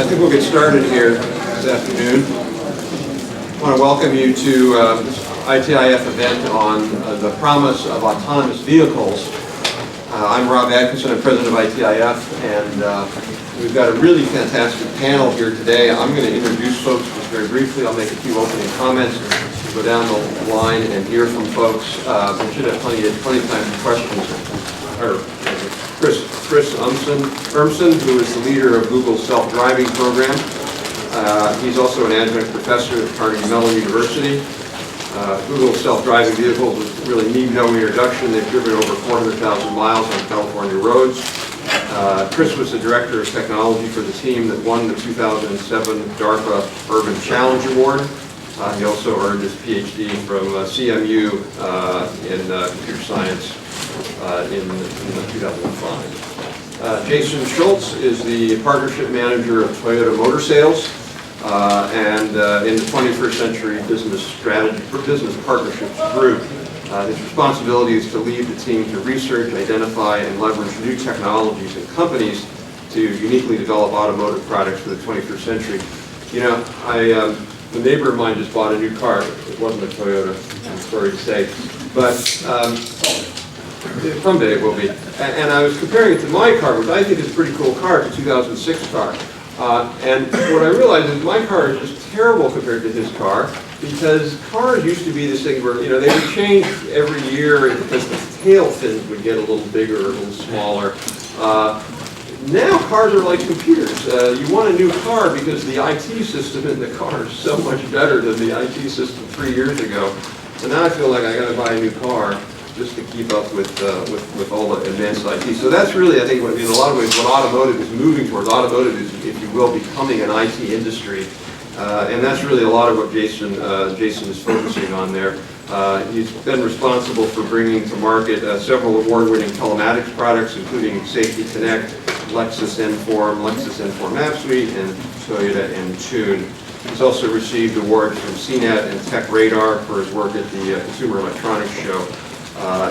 I think we'll get started here this afternoon. I want to welcome you to this ITIF event on the promise of autonomous vehicles. I'm Rob Atkinson, I'm president of ITIF, and we've got a really fantastic panel here today. I'm going to introduce folks just very briefly. I'll make a few opening comments, go down the line and hear from folks. We should have plenty of time for questions. Chris Urmson, who is the leader of Google's self-driving program. He's also an adjunct professor at Carnegie Mellon University. Google's self-driving vehicles really need no introduction. They've driven over 400,000 miles on California roads. Chris was the director of technology for the team that won the 2007 DARPA Urban Challenge Award. He also earned his PhD from CMU in computer science in 2005. Jason Schultz is the partnership manager of Toyota Motor Sales, and in the 21st Century Business Strategy for Business Partnerships Group. His responsibility is to lead the team to research, identify, and leverage new technologies and companies to uniquely develop automotive products for the 21st century. You know, a neighbor of mine just bought a new car. It wasn't a Toyota, I'm sorry to say, but someday it will be. And I was comparing it to my car, which I think is a pretty cool car. It's a 2006 car. And what I realized is my car is just terrible compared to his car, because cars used to be this thing where, you know, they would change every year because the tail fins would get a little bigger or a little smaller. Now cars are like computers. You want a new car because the IT system in the car is so much better than the IT system 3 years ago. So now I feel like I got to buy a new car just to keep up with all the advanced IT. So that's really, I think, in a lot of ways, what automotive is moving towards. Automotive is, if you will, becoming an IT industry. And that's really a lot of what Jason is focusing on there. He's been responsible for bringing to market several award-winning telematics products, including Safety Connect, Lexus Inform, Lexus Inform App Suite, and Toyota Entune. He's also received awards from CNET and Tech Radar for his work at the Consumer Electronics Show,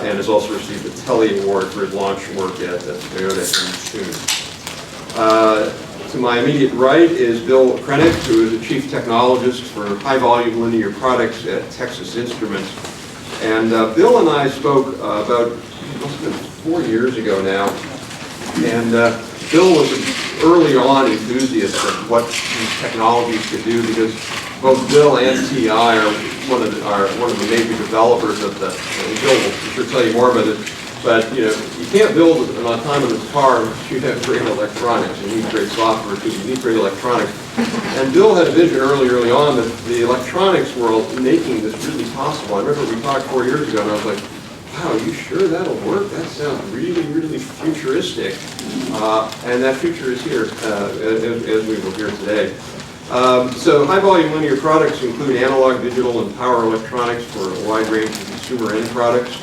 and has also received the Telly Award for his launch work at Toyota Entune. To my immediate right is Bill Krennick, who is the Chief Technologist for High-Volume Linear Products at Texas Instruments. And Bill and I spoke about, it must have been 4 years ago now, and Bill was an early on enthusiast of what these technologies could do, because both Bill and TI are one of the major developers of the, and Bill will for sure tell you more about it. But you know, you can't build an autonomous car unless you have great electronics. You need great software too. You need great electronics. And Bill had a vision early on that the electronics world making this really possible. I remember we talked 4 years ago, and I was like, "Wow, you sure that'll work? That sounds really, really futuristic." And that future is here, as we will hear today. So high-volume linear products include analog, digital, and power electronics for a wide range of consumer end products.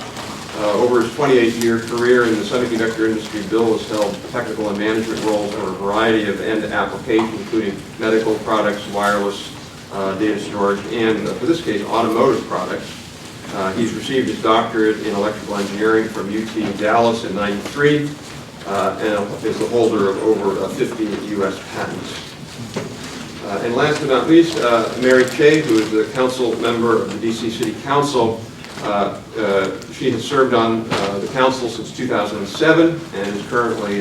Over his 28-year career in the semiconductor industry, Bill has held technical and management roles for a variety of end applications, including medical products, wireless, data storage, and, for this case, automotive products. He's received his doctorate in electrical engineering from UT Dallas in '93, and is the holder of over 50 U.S. patents. And last but not least, Mary Che, who is the council member of the D.C. City Council. She has served on the council since 2007 and is currently,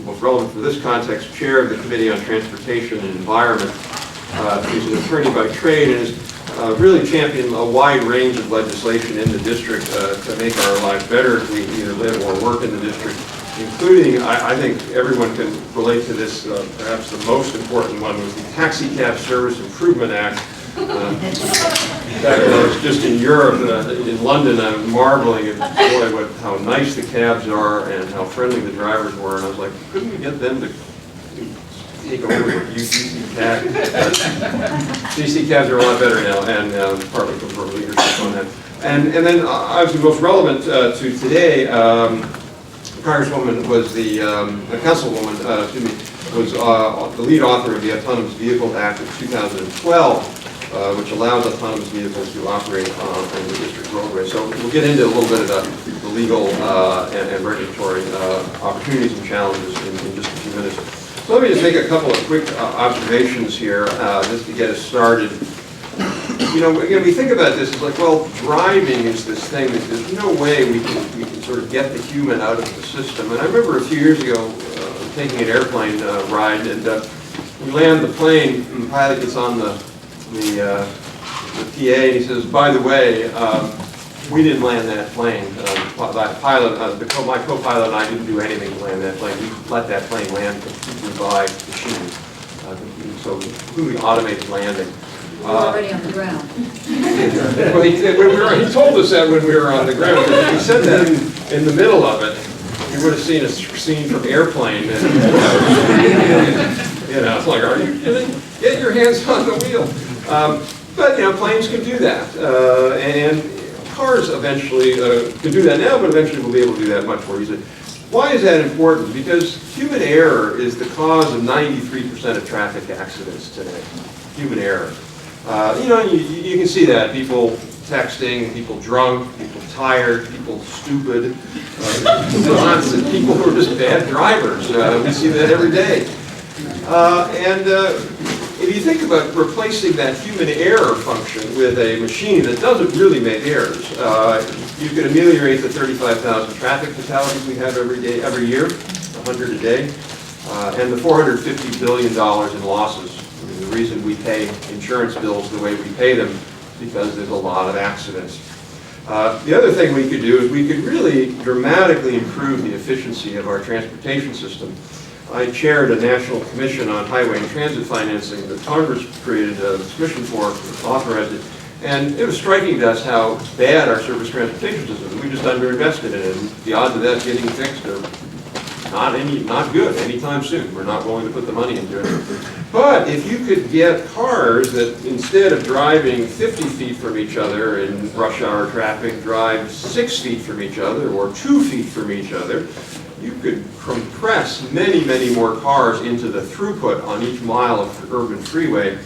most relevant for this context, chair of the Committee on Transportation and Environment. She's an attorney by trade and has really championed a wide range of legislation in the district to make our lives better if we either live or work in the district, including, I think everyone can relate to this, perhaps the most important one was the Taxi Cab Service Improvement Act. Back when I was just in Europe, in London, I was marveling at how nice the cabs are and how friendly the drivers were, and I was like, couldn't we get them to take over the UCC cab? CC cabs are a lot better now, and partly because of our leadership on that. And then, obviously, most relevant to today, Congresswoman was the Councilwoman, was the lead author of the Autonomous Vehicles Act of 2012. Which allows autonomous vehicles to operate on the district roadway. So we'll get into a little bit of the legal and regulatory opportunities and challenges in just a few minutes. So let me just make a couple of quick observations here, just to get us started. You know, again, we think about this, it's like, well, driving is this thing that there's no way we can sort of get the human out of the system. And I remember a few years ago taking an airplane ride, and we land the plane, and the pilot gets on the PA, and he says, by the way, we didn't land that plane. My co-pilot and I didn't do anything to land that plane. We let that plane land completely by machine. So completely automated landing. We were already on the ground. Well, he told us that when we were on the ground. If he said that in the middle of it, you would have seen a scene from Airplane. And, you know, it's like, are you kidding? Get your hands on the wheel. But, you know, planes can do that. And cars eventually can do that now, but eventually we'll be able to do that much more easily. Why is that important? Because human error is the cause of 93% of traffic accidents today. Human error. You know, you can see that. People texting, people drunk, people tired, people stupid, people who are just bad drivers. We see that every day. If you think about replacing that human error function with a machine that doesn't really make errors, you can ameliorate the 35,000 traffic fatalities we have every year, 100 a day, and the $450 billion in losses. I mean, the reason we pay insurance bills the way we pay them because there's a lot of accidents. The other thing we could do is we could really dramatically improve the efficiency of our transportation system. I chaired a national commission on highway and transit financing that Congress created a commission for, authorized it, and it was striking to us how bad our surface transportation system is. We just underinvested in it, and the odds of that getting fixed are not good anytime soon. We're not willing to put the money into it. But if you could get cars that instead of driving 50 feet from each other in rush hour traffic, drive 6 feet from each other or 2 feet from each other, you could compress many, many more cars into the throughput on each mile of urban freeway.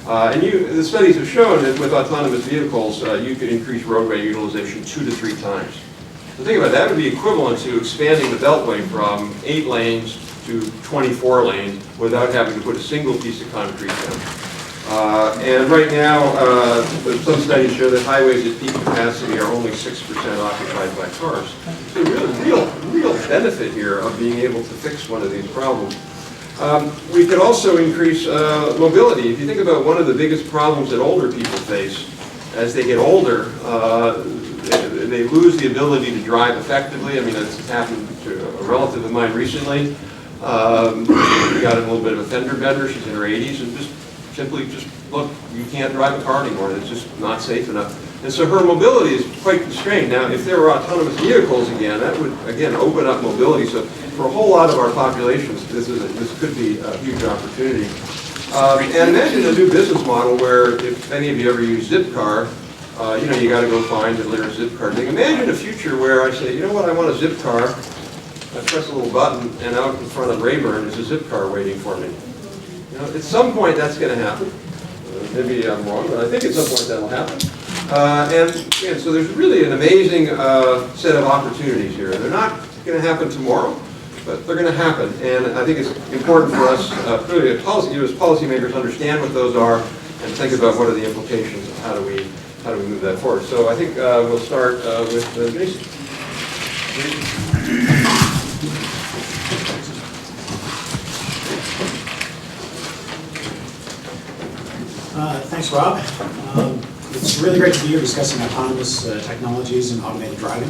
The studies have shown that with autonomous vehicles, you could increase roadway utilization 2 to 3 times. So think about it, that would be equivalent to expanding the beltway from 8 lanes to 24 lanes without having to put a single piece of concrete down. And right now, some studies show that highways at peak capacity are only 6% occupied by cars. So real benefit here of being able to fix one of these problems. We could also increase mobility. If you think about one of the biggest problems that older people face as they get older, they lose the ability to drive effectively. I mean, it's happened to a relative of mine recently. We got in a little bit of a fender bender. She's in her 80s, and simply look, you can't drive a car anymore. It's just not safe enough. And so her mobility is quite constrained. Now, if there were autonomous vehicles again, that would again open up mobility. So for a whole lot of our populations, this could be a huge opportunity. And imagine a new business model where, if any of you ever use Zipcar, you know, you got to go find and layer a zip car thing. Imagine a future where I say, you know what, I want a zip car. I press a little button, and out in front of Rayburn is a zip car waiting for me. You know, at some point that's going to happen. Maybe I'm wrong, but I think at some point that'll happen. And so there's really an amazing set of opportunities here. They're not going to happen tomorrow, but they're going to happen. And I think it's important for us, clearly as policymakers, understand what those are and think about what are the implications of how do we move that forward. So I think we'll start with Jason. Thanks, Rob. It's really great to be here discussing autonomous technologies and automated driving.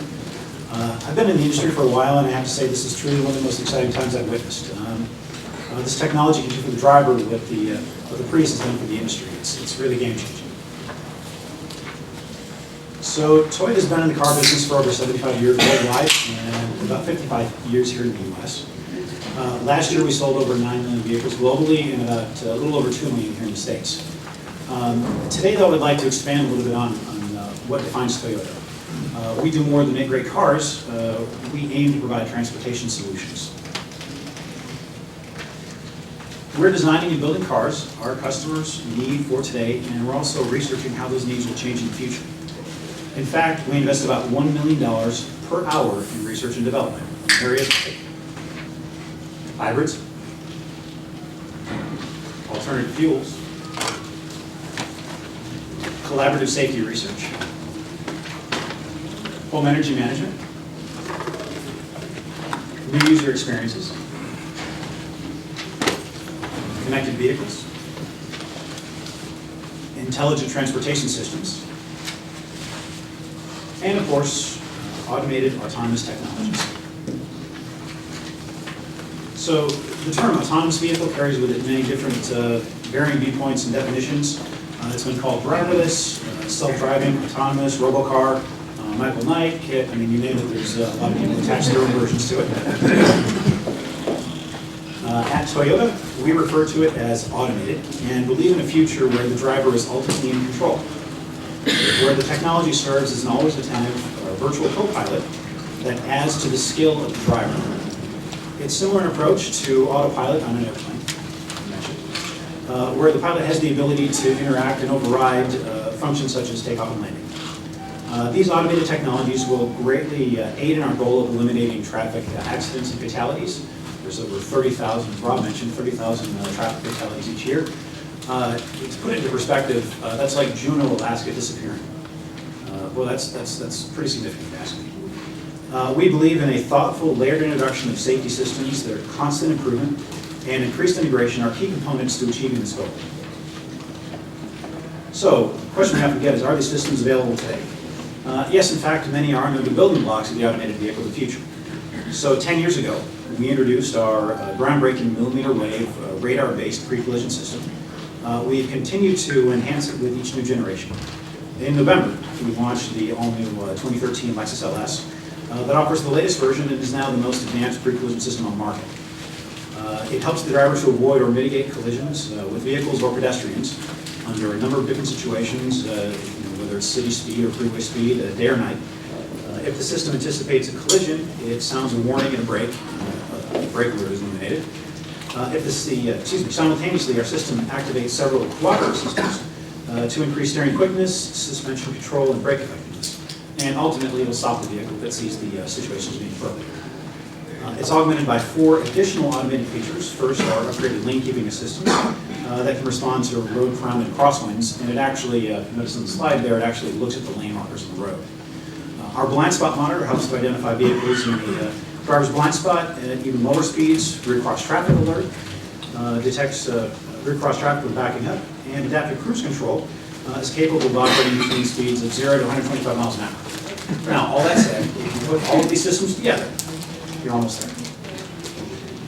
I've been in the industry for a while, and I have to say this is truly one of the most exciting times I've witnessed. This technology can do for the driver what the Prius has done for the industry. It's really game-changing. So Toyota's been in the car business for over 75 years worldwide and about 55 years here in the U.S. Last year we sold over 9 million vehicles globally and about a little over 2 million here in the States. Today, though, I'd like to expand a little bit on what defines Toyota. We do more than make great cars. We aim to provide transportation solutions. We're designing and building cars our customers need for today, and we're also researching how those needs will change in the future. In fact, we invest about $1 million per hour in research and development in areas like hybrids, alternative fuels, collaborative safety research, home energy management, new user experiences, connected vehicles, intelligent transportation systems, and of course, automated autonomous technologies. So the term autonomous vehicle carries with it many different varying viewpoints and definitions. It's been called driverless, self-driving, autonomous, robocar, Michael Knight, KIT, I mean, you name it, there's a lot of people attached their own versions to it. At Toyota, we refer to it as automated and believe in a future where the driver is ultimately in control, where the technology serves as an always attentive virtual co-pilot that adds to the skill of the driver. It's similar in approach to autopilot on an airplane, where the pilot has the ability to interact and override functions such as takeoff and landing. These automated technologies will greatly aid in our goal of eliminating traffic accidents and fatalities. There's over 30,000, as Rob mentioned, 30,000 traffic fatalities each year. To put it into perspective, that's like Juneau, Alaska disappearing. Well, that's pretty significant to ask me. We believe in a thoughtful, layered introduction of safety systems that are constant improvement and increased integration are key components to achieving this goal. So, the question we have to get is, are these systems available today? Yes, in fact, many are, and they're the building blocks of the automated vehicle of the future. So 10 years ago, we introduced our groundbreaking millimeter wave radar-based pre-collision system. We've continued to enhance it with each new generation. In November, we launched the all-new 2013 Lexus LS that offers the latest version and is now the most advanced pre-collision system on the market. It helps the driver to avoid or mitigate collisions with vehicles or pedestrians under a number of different situations, whether it's city speed or freeway speed, day or night. If the system anticipates a collision, it sounds a warning and a brake. Brake alert is illuminated. Simultaneously, our system activates several cooperative systems to increase steering quickness, suspension control, and brake effectiveness. And ultimately, it will stop the vehicle if it sees the situation as being appropriate. It's augmented by 4 additional automated features. First, our upgraded lane keeping assistance that can respond to road crowd and crosswinds. And it actually, if you notice on the slide there, it actually looks at the lane markers on the road. Our blind spot monitor helps to identify vehicles in the driver's blind spot at even lower speeds. Rear cross traffic alert detects rear cross traffic when backing up. And adaptive cruise control is capable of operating between speeds of 0 to 125 miles an hour. Now, all that said, if you put all of these systems together, you're almost there.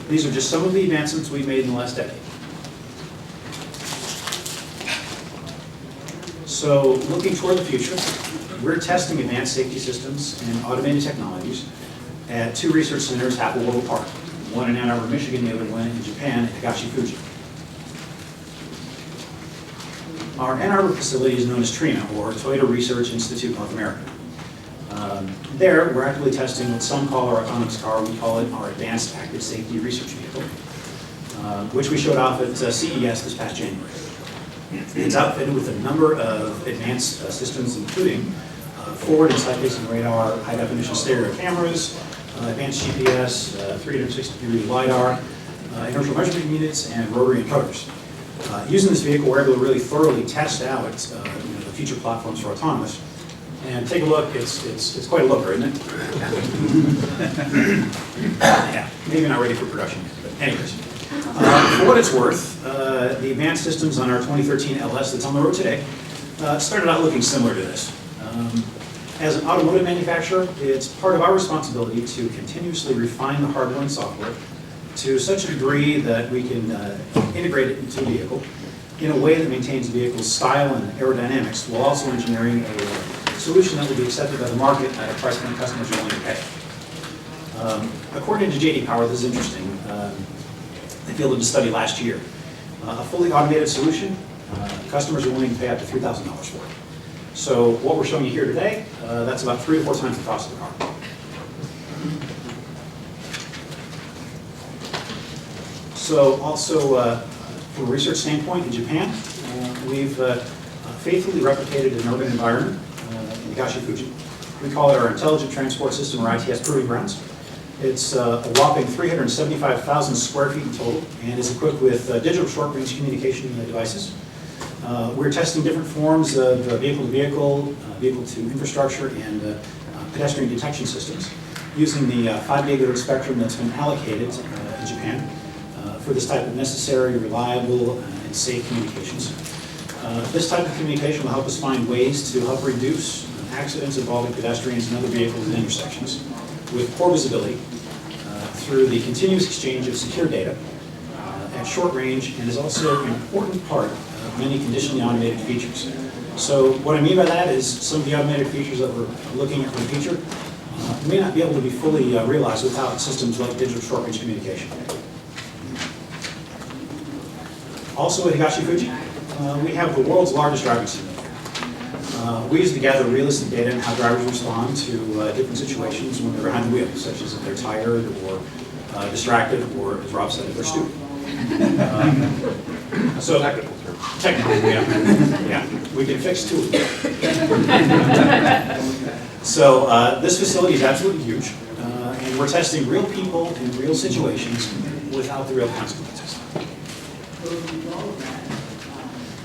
These are just some of the advancements we've made in the last decade. So, looking toward the future, we're testing advanced safety systems and automated technologies at 2 research centers half a world apart. One in Ann Arbor, Michigan, the other one in Japan at Higashi-Fuji. Our Ann Arbor facility is known as TRINA, or Toyota Research Institute North America. There, we're actively testing what some call our autonomous car. We call it our Advanced Active Safety Research Vehicle, which we showed off at CES this past January. It's outfitted with a number of advanced systems, including forward and side-facing radar, high-definition stereo cameras, advanced GPS, 360-degree LiDAR, inertial measurement units, and rotary encoders. Using this vehicle, we're able to really thoroughly test out the future platforms for autonomous. And take a look, it's quite a looker, isn't it? Yeah, maybe not ready for production yet, but anyways. For what it's worth, the advanced systems on our 2013 LS that's on the road today started out looking similar to this. As an automotive manufacturer, it's part of our responsibility to continuously refine the hardware and software to such a degree that we can integrate it into a vehicle in a way that maintains the vehicle's style and aerodynamics, while also engineering a solution that will be accepted by the market at a price point customers are willing to pay. According to J.D. Power, this is interesting. They fielded a study last year. A fully automated solution, customers are willing to pay up to $3,000 for it. So what we're showing you here today, that's about 3 to 4 times the cost of the car. So also, from a research standpoint, in Japan, we've faithfully replicated an urban environment in Higashi-Fuji. We call it our Intelligent Transport System, or ITS, proving grounds. It's a whopping 375,000 square feet in total and is equipped with digital short-range communication devices. We're testing different forms of vehicle-to-vehicle, vehicle-to-infrastructure, and pedestrian detection systems using the 5 gigahertz spectrum that's been allocated in Japan for this type of necessary, reliable, and safe communications. This type of communication will help us find ways to help reduce accidents involving pedestrians and other vehicles at intersections with poor visibility through the continuous exchange of secure data at short range, and is also an important part of many conditionally automated features. So what I mean by that is some of the automated features that we're looking at for the future may not be able to be fully realized without systems like digital short-range communication. Also at Higashi Fuji, we have the world's largest driving simulator. We use to gather realistic data on how drivers respond to different situations when they're behind the wheel, such as if they're tired or distracted, or as Rob said, if they're stupid. So Technical term. technically, yeah, we can fix two of them. So this facility is absolutely huge, and we're testing real people in real situations without the real consequences.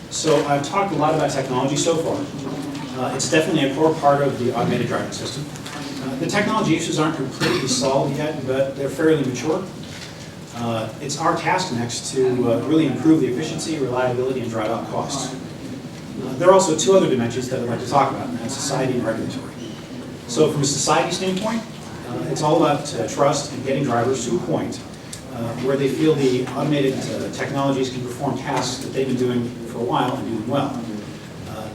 So I've talked a lot about technology so far. It's definitely a core part of the automated driving system. The technology issues aren't completely solved yet, but they're fairly mature. It's our task next to really improve the efficiency, reliability, and drive out costs. There are also two other dimensions that I'd like to talk about, and that's society and regulatory. So from a society standpoint, it's all about trust and getting drivers to a point where they feel the automated technologies can perform tasks that they've been doing for a while and do them well.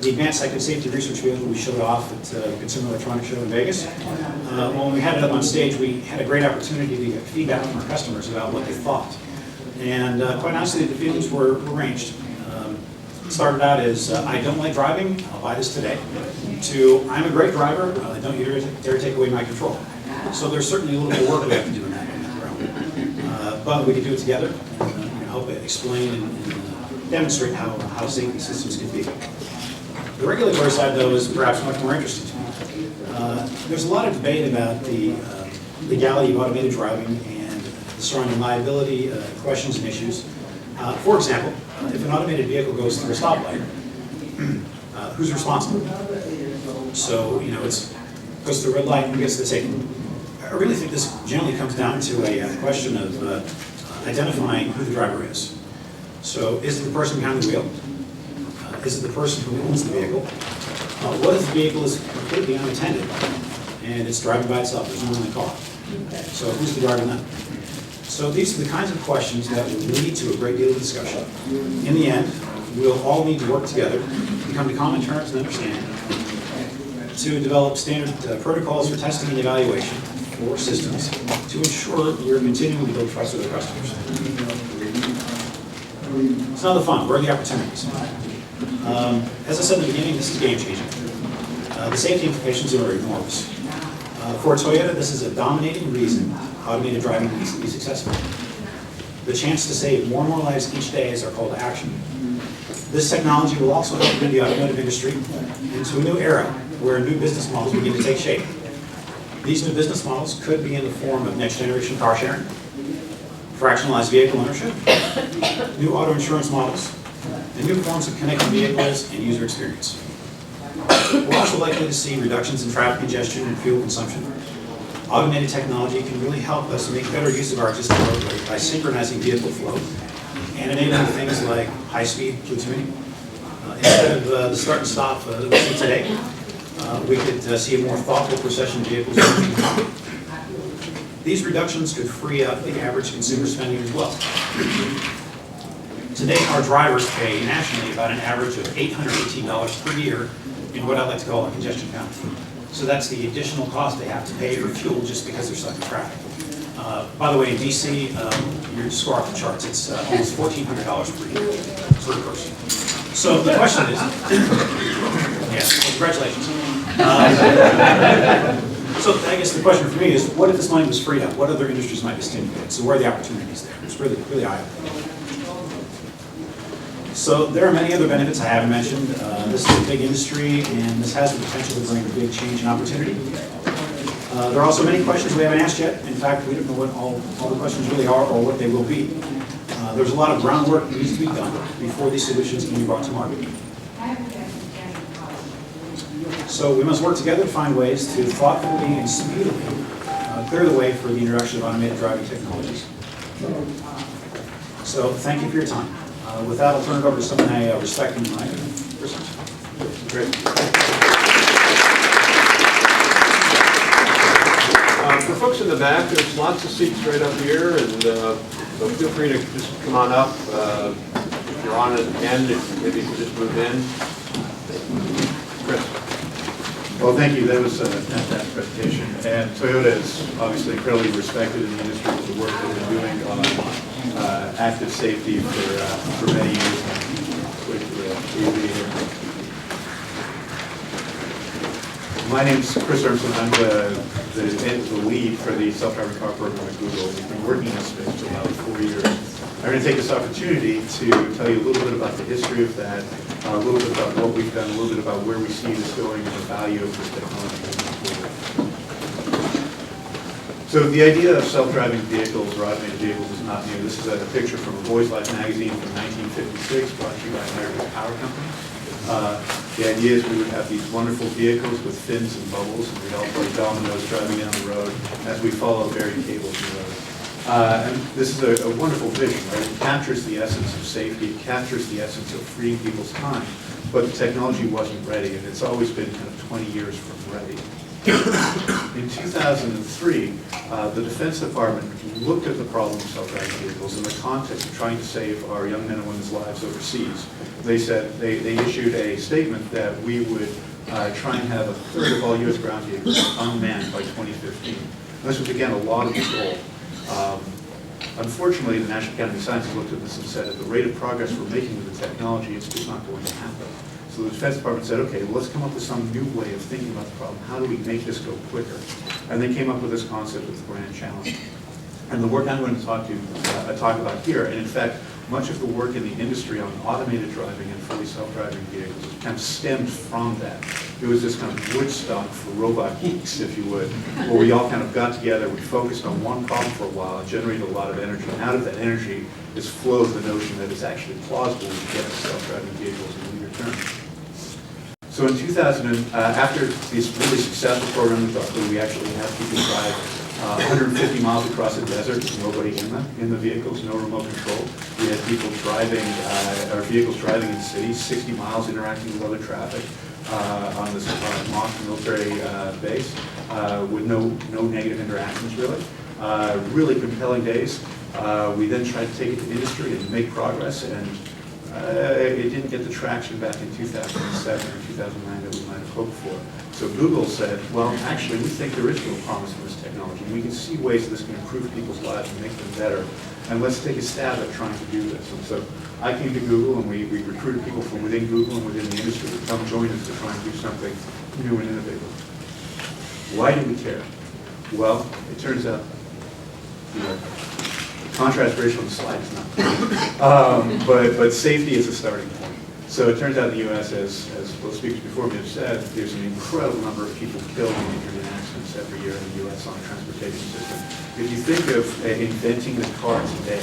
The Advanced Active Safety Research Vehicle we showed off at the Consumer Electronics Show in Vegas. When we had it up on stage, we had a great opportunity to get feedback from our customers about what they thought. And quite honestly, the feelings were ranged. It started out as, I don't like driving, I'll buy this today, to, I'm a great driver, don't you dare take away my control. So there's certainly a little bit of work we have to do in that realm. But we can do it together and help explain and demonstrate how safety systems can be. The regulatory side, though, is perhaps much more interesting to me. There's a lot of debate about the legality of automated driving and the surrounding liability questions and issues. For example, if an automated vehicle goes through a stoplight, who's responsible? So, it goes through a red light, who gets the ticket? I really think this generally comes down to a question of identifying who the driver is. So, is it the person behind the wheel? Is it the person who owns the vehicle? What if the vehicle is completely unattended and it's driving by itself, there's no one in the car? So who's the driver then? So these are the kinds of questions that will lead to a great deal of discussion. In the end, we'll all need to work together, come to common terms and understanding, to develop standard protocols for testing and evaluation for systems to ensure we're continuing to build trust with our customers. It's not the fun, where are the opportunities? As I said in the beginning, this is game-changing. The safety implications are enormous. For Toyota, this is a dominating reason automated driving needs to be successful. The chance to save more and more lives each day is our call to action. This technology will also help bring the automotive industry into a new era where new business models begin to take shape. These new business models could be in the form of next-generation car sharing, fractionalized vehicle ownership, new auto insurance models, and new forms of connected vehicles and user experience. We're also likely to see reductions in traffic congestion and fuel consumption. Automated technology can really help us make better use of our existing roadway by synchronizing vehicle flow and enabling things like high-speed platooning. Instead of the start and stop that we see today, we could see a more thoughtful procession of vehicles. These reductions could free up the average consumer spending as well. Today, our drivers pay nationally about an average of $818 per year in what I like to call a congestion penalty. So that's the additional cost they have to pay for fuel just because they're stuck in traffic. By the way, in DC, you're score off the charts. It's almost $1,400 per year per person. So the question is, yeah, well, congratulations. So I guess the question for me is, what if this money was freed up? What other industries might be stimulated? So where are the opportunities there? It's really eye-opening. So there are many other benefits I haven't mentioned. This is a big industry, and this has the potential to bring a big change and opportunity. There are also many questions we haven't asked yet. In fact, we don't know what all the questions really are or what they will be. There's a lot of groundwork that needs to be done before these solutions can be brought to market. So we must work together to find ways to thoughtfully and speedily clear the way for the introduction of automated driving technologies. So thank you for your time. With that, I'll turn it over to someone I respect and admire. Great. For folks in the back, there's lots of seats right up here, and so feel free to just come on up. If you're on at the end, maybe you can just move in. Chris. Well, thank you. That was a fantastic presentation. And Toyota is obviously incredibly respected in the industry for the work that they've been doing on active safety for many years. My name's Chris Urmson. I'm the lead for the self-driving car program at Google. We've been working in this space for about 4 years. I'm going to take this opportunity to tell you a little bit about the history of that, a little bit about what we've done, a little bit about where we see this going and the value of this technology moving forward. So the idea of self-driving vehicles or automated vehicles is not new. This is a picture from a Boys Life magazine from 1956, brought to you by American Power Company. The idea is we would have these wonderful vehicles with fins and bubbles, and we'd all play dominoes driving down the road as we follow buried cables in the road. And this is a wonderful vision, right? It captures the essence of safety, it captures the essence of freeing people's time, but the technology wasn't ready, and it's always been kind of 20 years from ready. In 2003, the Defense Department looked at the problem of self-driving vehicles in the context of trying to save our young men and women's lives overseas. They said, they issued a statement that we would try and have a third of all U.S. ground vehicles unmanned by 2015. And this was, again, a laudable goal. Unfortunately, the National Academy of Sciences looked at this and said, at the rate of progress we're making with the technology, it's just not going to happen. So the Defense Department said, okay, well, let's come up with some new way of thinking about the problem. How do we make this go quicker? And they came up with this concept of the grand challenge. And the work I'm going to talk about here, and in fact, much of the work in the industry on automated driving and fully self-driving vehicles kind of stemmed from that. It was this kind of Woodstock for robot geeks, if you would, where we all kind of got together, we focused on one problem for a while, and generated a lot of energy. And out of that energy is flowed the notion that it's actually plausible to get self-driving vehicles in the near term. So in 2000, after this really successful program we actually had people drive 150 miles across the desert with nobody in the vehicles, no remote control. We had people driving, our vehicles driving in cities, 60 miles interacting with other traffic on this mock military base with no negative interactions really. Really compelling days. We then tried to take it to industry and make progress, and it didn't get the traction back in 2007 or 2009 that we might have hoped for. So Google said, well, actually, we think there is real promise in this technology. We can see ways that this can improve people's lives and make them better. And let's take a stab at trying to do this. And so I came to Google, and we recruited people from within Google and within the industry to come join us to try and do something new and innovative. Why do we care? Well, it turns out the contrast ratio on the slide is not clear. But safety is a starting point. So it turns out in the U.S., as both speakers before me have said, there's an incredible number of people killed and injured in accidents every year in the U.S. on the transportation system. If you think of inventing the car today,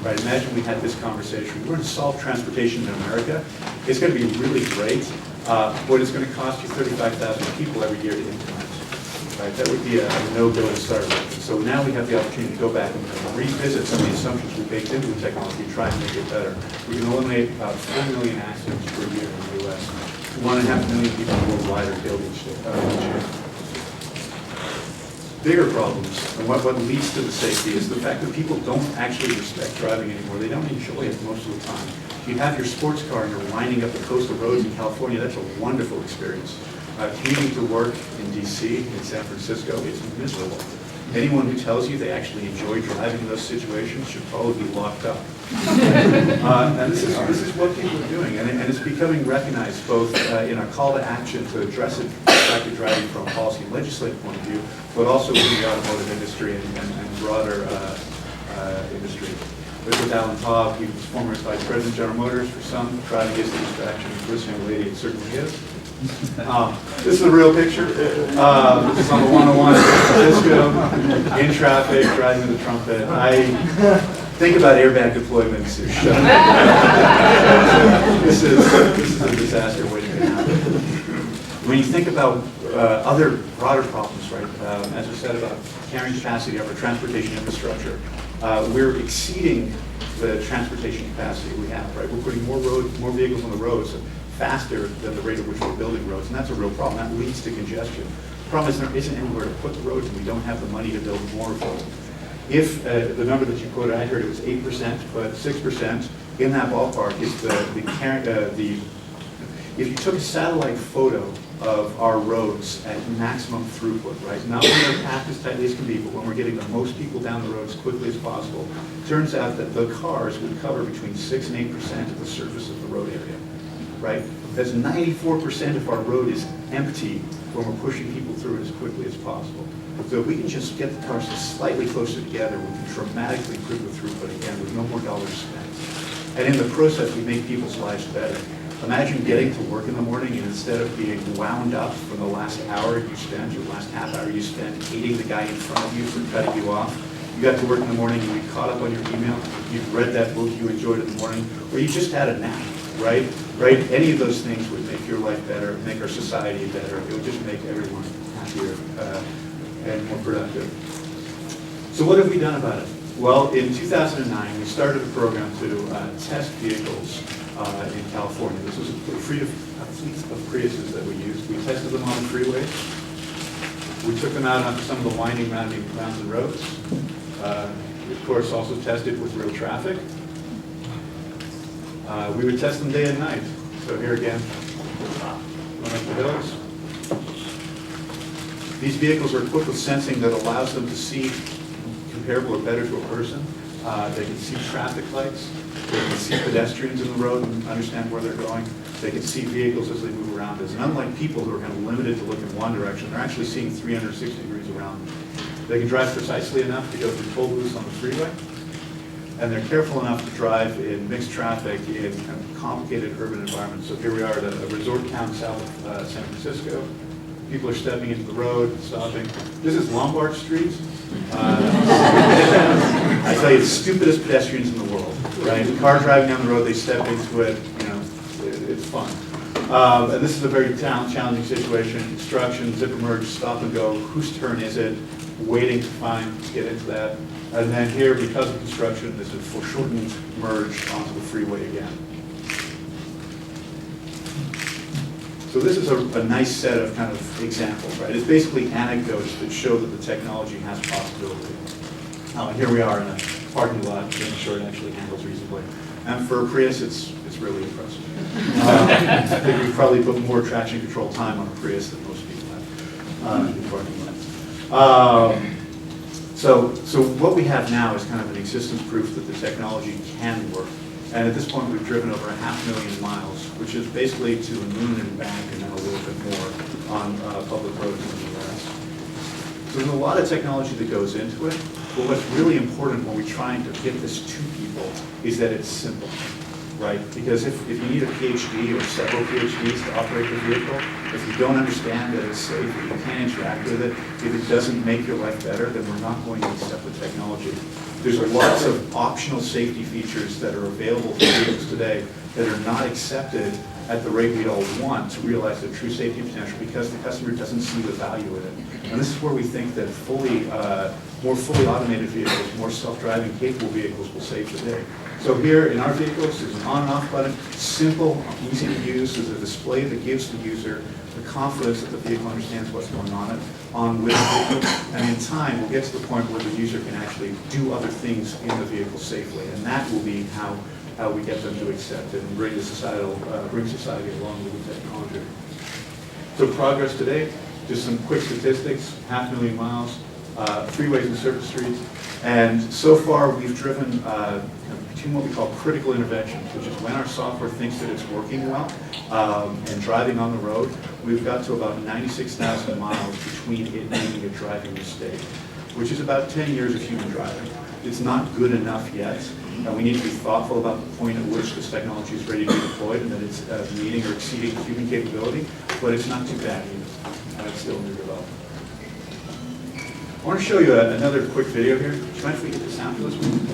right, imagine we had this conversation. We're going to solve transportation in America. It's going to be really great, but it's going to cost you 35,000 people every year to implement. Right? That would be a no-go to start with. So now we have the opportunity to go back and revisit some of the assumptions we baked into the technology and try and make it better. We can eliminate about 4 million accidents per year in the U.S. 1.5 million people worldwide are killed each year. Bigger problems, and what leads to the safety is the fact that people don't actually respect driving anymore. They don't enjoy it most of the time. You have your sports car and you're winding up the coastal roads in California. That's a wonderful experience. Commuting to work in D.C., in San Francisco, is miserable. Anyone who tells you they actually enjoy driving in those situations should probably be locked up. And this is what people are doing, and it's becoming recognized both in our call to action to address distracted driving from a policy and legislative point of view, but also in the automotive industry and broader industry. With Alan Taub, he was former Vice President of General Motors. For some, driving is the distraction. For this young lady, it certainly is. This is a real picture. This is on the 101 in San Francisco, in traffic, driving with a trumpet. I think about airbag deployments. This is a disaster waiting to happen. When you think about other broader problems, right, as I said about carrying capacity of our transportation infrastructure, we're exceeding the transportation capacity we have, right? We're putting more vehicles on the roads faster than the rate at which we're building roads, and that's a real problem. That leads to congestion. The problem is there isn't anywhere to put the roads, and we don't have the money to build more of them. If the number that you quoted, I heard it was 8%, but 6% in that ballpark is if you took a satellite photo of our roads at maximum throughput, right? Not when they're packed as tightly as can be, but when we're getting the most people down the road as quickly as possible, turns out that the cars would cover between 6 and 8% of the surface of the road area, right? That's 94% of our road is empty when we're pushing people through it as quickly as possible. So if we can just get the cars just slightly closer together, we can dramatically improve the throughput again with no more dollars spent. And in the process, we make people's lives better. Imagine getting to work in the morning and instead of being wound up from the last hour you spent, or last half hour you spent hating the guy in front of you for cutting you off, you got to work in the morning, you caught up on your email, you read that book you enjoyed in the morning, or you just had a nap, right? Any of those things would make your life better, make our society better. It would just make everyone happier and more productive. So what have we done about it? Well, in 2009, we started a program to test vehicles in California. This was a fleet of Priuses that we used. We tested them on the freeways. We took them out onto some of the winding mountain roads. We, of course, also tested with real traffic. We would test them day and night. So here again, going up the hills. These vehicles are equipped with sensing that allows them to see comparable or better to a person. They can see traffic lights. They can see pedestrians in the road and understand where they're going. They can see vehicles as they move around us. And unlike people who are kind of limited to look in one direction, they're actually seeing 360 degrees around them. They can drive precisely enough to go through toll booths on the freeway. And they're careful enough to drive in mixed traffic in kind of complicated urban environments. So here we are at a resort town south of San Francisco. People are stepping into the road, stopping. This is Lombard Street. I tell you, the stupidest pedestrians in the world, right? The car driving down the road, they step into it, you know, it's fun. And this is a very challenging situation. Construction, zipper merge, stop and go. Whose turn is it? Waiting to get into that. And then here, because of construction, this is a foreshortened merge onto the freeway again. So this is a nice set of kind of examples, right? It's basically anecdotes that show that the technology has possibility. Here we are in a parking lot, making sure it actually handles reasonably. And for a Prius, it's really impressive. I think we've probably put more traction control time on a Prius than most people have in parking lots. So what we have now is kind of an existence proof that the technology can work. And at this point, we've driven over 500,000 miles, which is basically to the moon and back, and then a little bit more on public roads in the US. So there's a lot of technology that goes into it, but what's really important when we're trying to get this to people is that it's simple, right? Because if you need a PhD or several PhDs to operate the vehicle, if you don't understand that it's safe, if you can't interact with it, if it doesn't make your life better, then we're not going to accept the technology. There's lots of optional safety features that are available to vehicles today that are not accepted at the rate we'd all want to realize the true safety potential because the customer doesn't see the value in it. And this is where we think that more fully automated vehicles, more self-driving capable vehicles will save the day. So here in our vehicles, there's an on and off button, simple, easy to use. There's a display that gives the user the confidence that the vehicle understands what's going on with the vehicle. And in time, we'll get to the point where the user can actually do other things in the vehicle safely. And that will be how we get them to accept it and bring society along with the technology. So progress today, just some quick statistics, 500,000 miles, freeways and surface streets. And so far, we've driven between what we call critical interventions, which is when our software thinks that it's working well and driving on the road, we've got to about 96,000 miles between it making a driving mistake, which is about 10 years of human driving. It's not good enough yet, And we need to be thoughtful about the point at which this technology is ready to be deployed and that it's meeting or exceeding human capability, but it's not too bad either. It's still under development. I want to show you another quick video here. Do you mind if we get the sound for this one?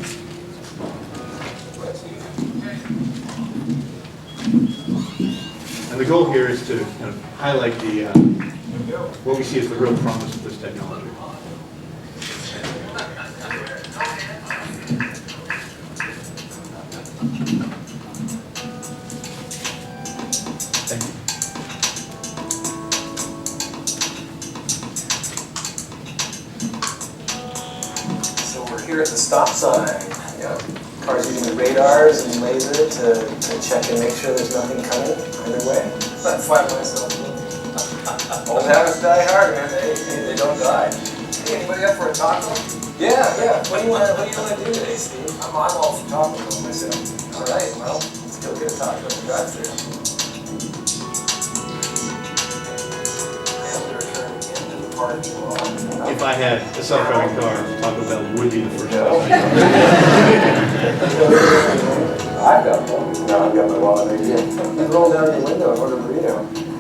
And the goal here is to kind of highlight what we see as the real promise of this technology. Thank you. So we're here at the stop sign. Cars using radars and laser to check and make sure there's nothing coming either way. Not flat myself. Old habits die hard, man. They don't die. Hey, anybody up for a taco? Yeah. What do you want to do today, Steve? I'm all for taco myself. All right, well, let's go get a taco in the drive-thru. If I had a self-driving car, Taco Bell would be the first one. I've got one. No, I've got my wallet right here. You roll down your window and order a burrito.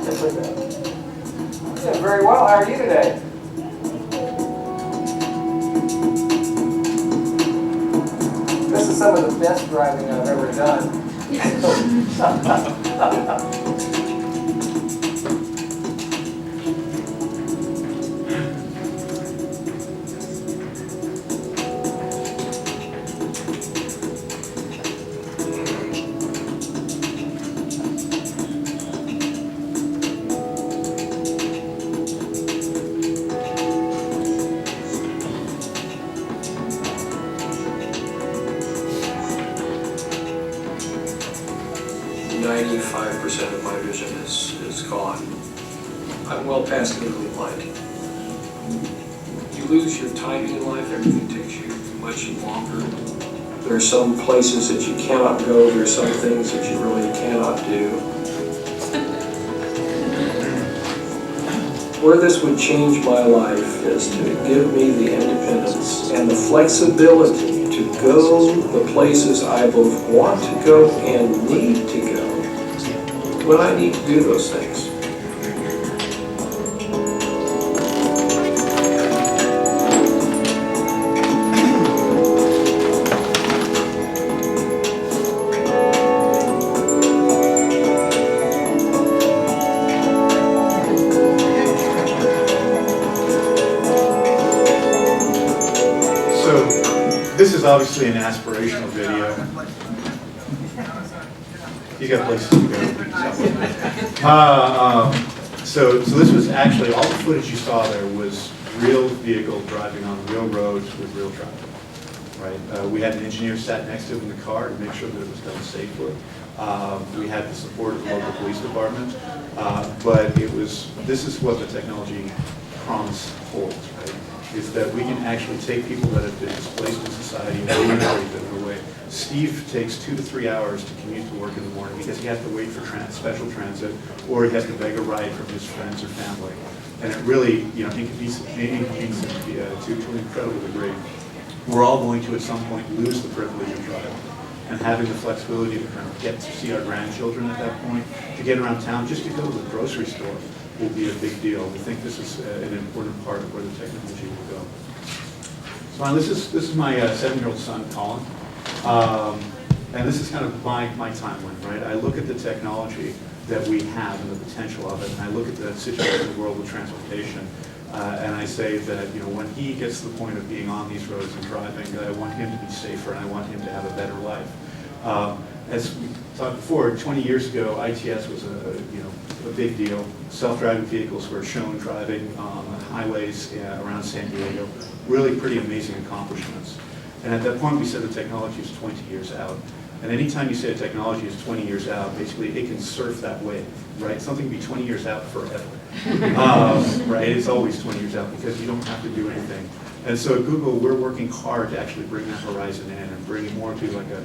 Just like that. Yeah, very well. How are you today? This is some of the best driving I've ever done. Of my vision is gone. I'm well past legally blind. You lose your timing in life, everything takes you much longer. There are some places that you cannot go, there are some things that you really cannot do. Where this would change my life is to give me the independence and the flexibility to go the places I both want to go and need to go when I need to do those things. So this is obviously an aspirational video. You got places to go. So this was actually, all the footage you saw there was real vehicles driving on real roads with real traffic, right? We had an engineer sat next to it in the car to make sure that it was done safely. We had the support of the local police department, but this is what the technology promise holds, right? Is that we can actually take people that have been displaced in society and reintegrate them in a way. Steve takes 2 to 3 hours to commute to work in the morning because he has to wait for special transit, or he has to beg a ride from his friends or family. And it really, inconveniences to an incredible degree. We're all going to, at some point, lose the privilege of driving. And having the flexibility to kind of get to see our grandchildren at that point, to get around town, just to go to the grocery store will be a big deal. We think this is an important part of where the technology will go. So this is my 7-year-old son, Colin. And this is kind of my timeline, right? I look at the technology that we have and the potential of it, and I look at the situation in the world with transportation, and I say that, when he gets to the point of being on these roads and driving, that I want him to be safer and I want him to have a better life. As we talked before, 20 years ago, ITS was a big deal. Self-driving vehicles were shown driving on highways around San Diego. Really pretty amazing accomplishments. And at that point, we said the technology is 20 years out. And anytime you say a technology is 20 years out, basically it can surf that wave, right? Something can be 20 years out forever, right? It's always 20 years out because you don't have to do anything. And so at Google, we're working hard to actually bring that horizon in and bring it more to like a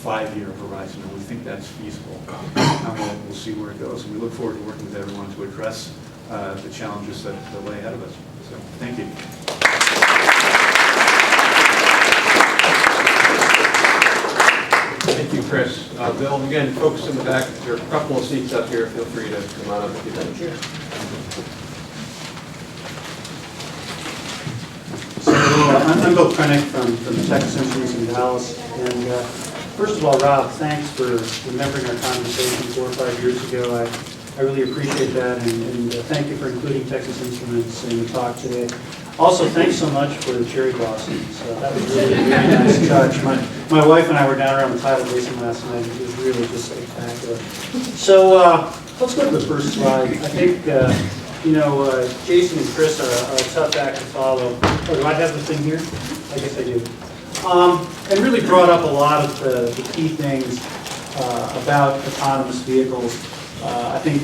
5-year horizon, and we think that's feasible. And we'll see where it goes. And we look forward to working with everyone to address the challenges that lay ahead of us. So thank you. Thank you, Chris. Bill, again, folks in the back, there are a couple of seats up here. Feel free to come on up if you'd like. So I'm Bill Krennick from Texas Instruments in Dallas. And first of all, Rob, thanks for remembering our conversation 4 or 5 years ago. I really appreciate that, and thank you for including Texas Instruments in the talk today. Also, thanks so much for the cherry blossoms. That was really a very nice touch. My wife and I were down around the tidal basin last night. It was really just spectacular. So let's go to the first slide. I think, Jason and Chris are a tough act to follow. Oh, do I have the thing here? I guess I do. And really brought up a lot of the key things about autonomous vehicles. I think,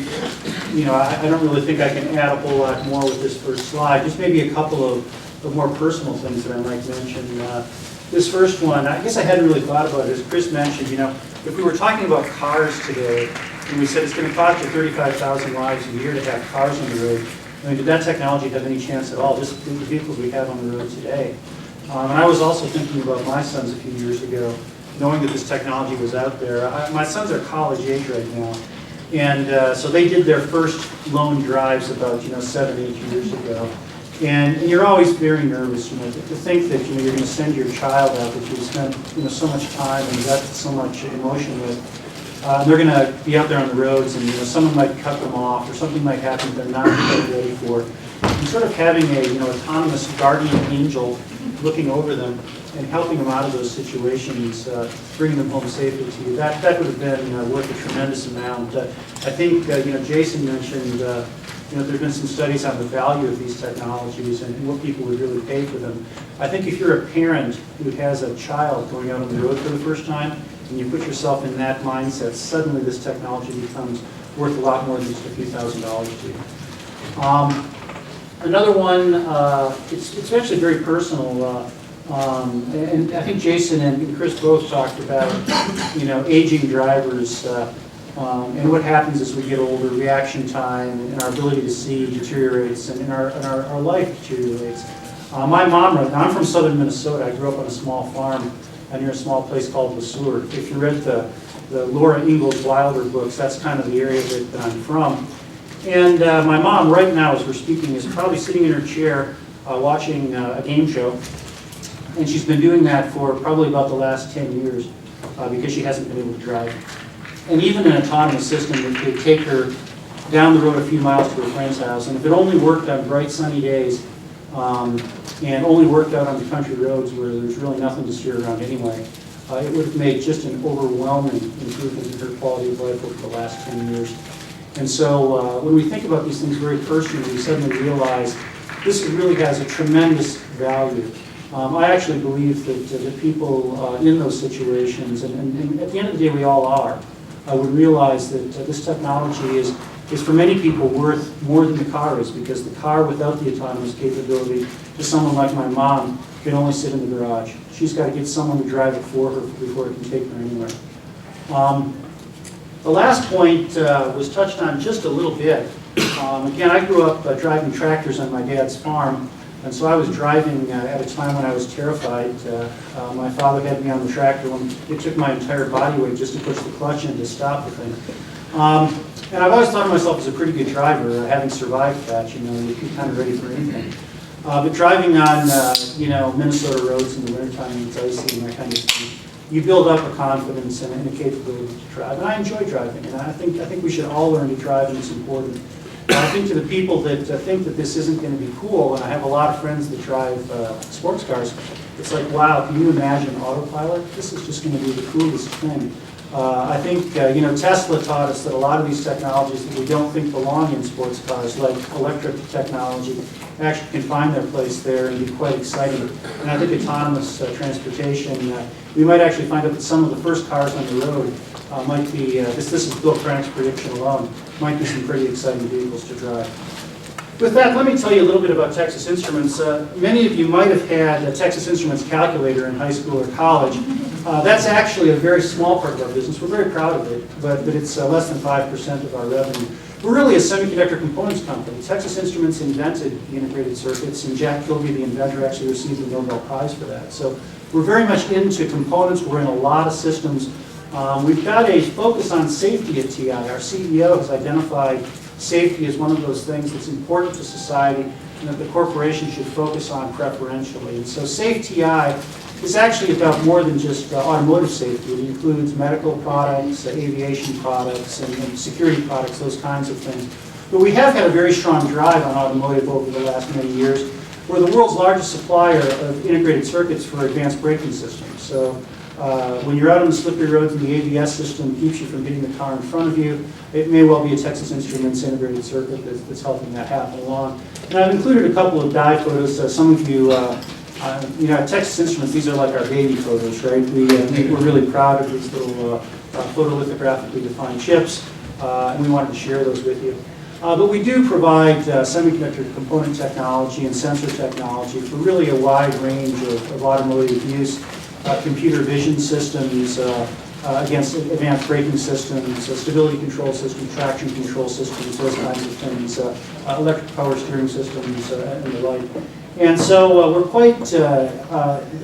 I don't really think I can add a whole lot more with this first slide. Just maybe a couple of more personal things that I might mention. This first one, I guess I hadn't really thought about it. As Chris mentioned, if we were talking about cars today, and we said it's going to cost you 35,000 lives a year to have cars on the road, I mean, did that technology have any chance at all? Just the vehicles we have on the road today. And I was also thinking about my sons a few years ago, knowing that this technology was out there. My sons are college age right now. And so they did their first lone drives about 7, 8 years ago. And you're always very nervous, to think that you're going to send your child out that you've spent so much time and invested so much emotion with. They're going to be out there on the roads, and someone might cut them off, or something might happen they're not quite ready for. And sort of having a autonomous guardian angel looking over them and helping them out of those situations, bringing them home safely to you, that would have been worth a tremendous amount. I think Jason mentioned there's been some studies on the value of these technologies and what people would really pay for them. I think if you're a parent who has a child going out on the road for the first time, and you put yourself in that mindset, suddenly this technology becomes worth a lot more than just a few $1,000s to you. Another one, it's actually very personal, and I think Jason and Chris both talked about, aging drivers and what happens as we get older, reaction time, and our ability to see deteriorates, and our life deteriorates. My mom, I'm from southern Minnesota. I grew up on a small farm near a small place called Le Sueur. If you read the Laura Ingalls Wilder books, that's kind of the area that I'm from. And my mom, right now, as we're speaking, is probably sitting in her chair watching a game show. And she's been doing that for probably about the last 10 years because she hasn't been able to drive. And even an autonomous system that could take her down the road a few miles to her friend's house, and if it only worked on bright sunny days and only worked out on the country roads where there's really nothing to steer around anyway, it would have made just an overwhelming improvement in her quality of life over the last 10 years. And so when we think about these things very personally, we suddenly realize this really has a tremendous value. I actually believe that people in those situations, and at the end of the day we all are, would realize that this technology is for many people worth more than the car is, because the car without the autonomous capability, to someone like my mom, can only sit in the garage. She's got to get someone to drive it for her before it can take her anywhere. The last point was touched on just a little bit. Again, I grew up driving tractors on my dad's farm, and so I was driving at a time when I was terrified. My father had me on the tractor when it took my entire body weight just to push the clutch in to stop the thing. And I've always thought of myself as a pretty good driver, having survived that. You're kind of ready for anything. But driving on Minnesota roads in the wintertime when it's icy and that kind of thing, you build up a confidence and a capability to drive. And I enjoy driving, and I think we should all learn to drive, and it's important. And I think to the people that think that this isn't going to be cool, and I have a lot of friends that drive sports cars, it's like, wow, can you imagine autopilot? This is just going to be the coolest thing. I think, Tesla taught us that a lot of these technologies that we don't think belong in sports cars, like electric technology, actually can find their place there and be quite exciting. And I think autonomous transportation, we might actually find out that some of the first cars on the road might be, this is Bill Crannick's prediction alone, might be some pretty exciting vehicles to drive. With that, let me tell you a little bit about Texas Instruments. Many of you might have had a Texas Instruments calculator in high school or college. That's actually a very small part of our business. We're very proud of it, but it's less than 5% of our revenue. We're really a semiconductor components company. Texas Instruments invented the integrated circuits, and Jack Kilby, the inventor, actually received the Nobel Prize for that. So we're very much into components. We're in a lot of systems We've got a focus on safety at TI. Our CEO has identified safety as one of those things that's important to society and that the corporation should focus on preferentially. And so Safe TI is actually about more than just automotive safety. It includes medical products, aviation products, and security products, those kinds of things. But we have had a very strong drive on automotive over the last many years. We're the world's largest supplier of integrated circuits for advanced braking systems. So when you're out on the slippery roads and the ABS system keeps you from hitting the car in front of you, it may well be a Texas Instruments integrated circuit that's helping that happen along. And I've included a couple of die photos. Some of you, at Texas Instruments, these are like our baby photos, right? We're really proud of these little photolithographically defined chips, and we wanted to share those with you. But we do provide semiconductor component technology and sensor technology for really a wide range of automotive use. Computer vision systems against advanced braking systems, stability control systems, traction control systems, those kinds of things, electric power steering systems, and the like. And so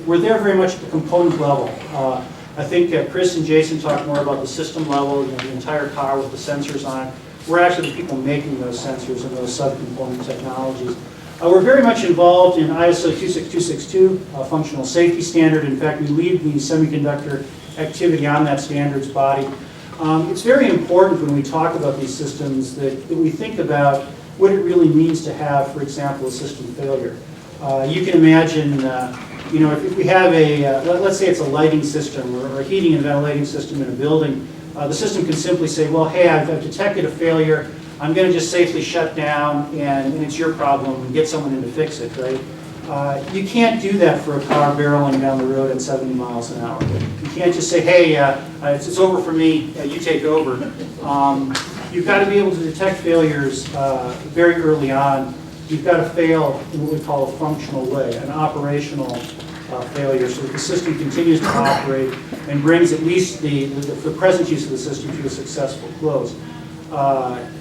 we're there very much at the component level. I think Chris and Jason talked more about the system level, the entire car with the sensors on it. We're actually the people making those sensors and those subcomponent technologies. We're very much involved in ISO 26262, functional safety standard. In fact, we lead the semiconductor activity on that standards body. It's very important when we talk about these systems that we think about what it really means to have, for example, a system failure. You can imagine, if we have let's say it's a lighting system or a heating and ventilating system in a building, the system can simply say, well, hey, I've detected a failure. I'm going to just safely shut down, and it's your problem, and get someone in to fix it, right? You can't do that for a car barreling down the road at 70 miles an hour. You can't just say, hey, it's over for me, you take over. You've got to be able to detect failures very early on. You've got to fail in what we call a functional way, an operational failure, so that the system continues to operate and brings at least the present use of the system to a successful close.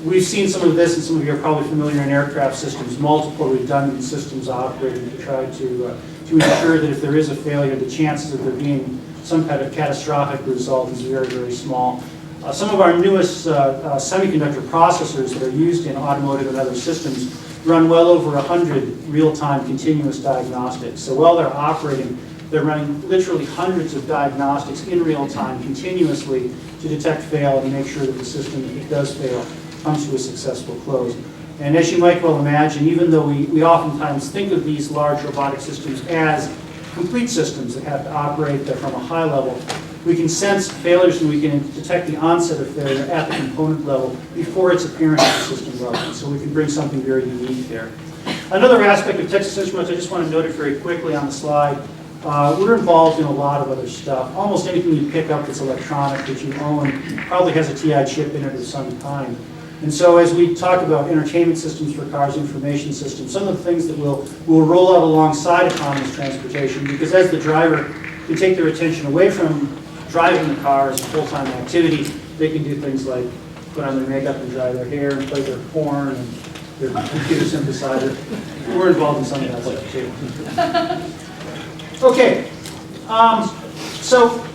We've seen some of this, and some of you are probably familiar in aircraft systems, multiple redundant systems operating to try to ensure that if there is a failure, the chances of there being some kind of catastrophic result is very, very small. Some of our newest semiconductor processors that are used in automotive and other systems run well over 100 real-time continuous diagnostics. So while they're operating, they're running literally hundreds of diagnostics in real time continuously to detect fail and make sure that the system, if it does fail, comes to a successful close. And as you might well imagine, even though we oftentimes think of these large robotic systems as complete systems that have to operate from a high level, we can sense failures and we can detect the onset of failure at the component level before it's apparent at the system level. So we can bring something very unique there. Another aspect of Texas Instruments, I just want to note it very quickly on the slide. We're involved in a lot of other stuff. Almost anything you pick up that's electronic that you own probably has a TI chip in it of some kind. And so as we talk about entertainment systems for cars, information systems, some of the things that we'll roll out alongside autonomous transportation, because as the driver can take their attention away from driving the car as a full-time activity, they can do things like put on their makeup and dry their hair and play their porn and their computer synthesizer. We're involved in some of that stuff too. Okay, so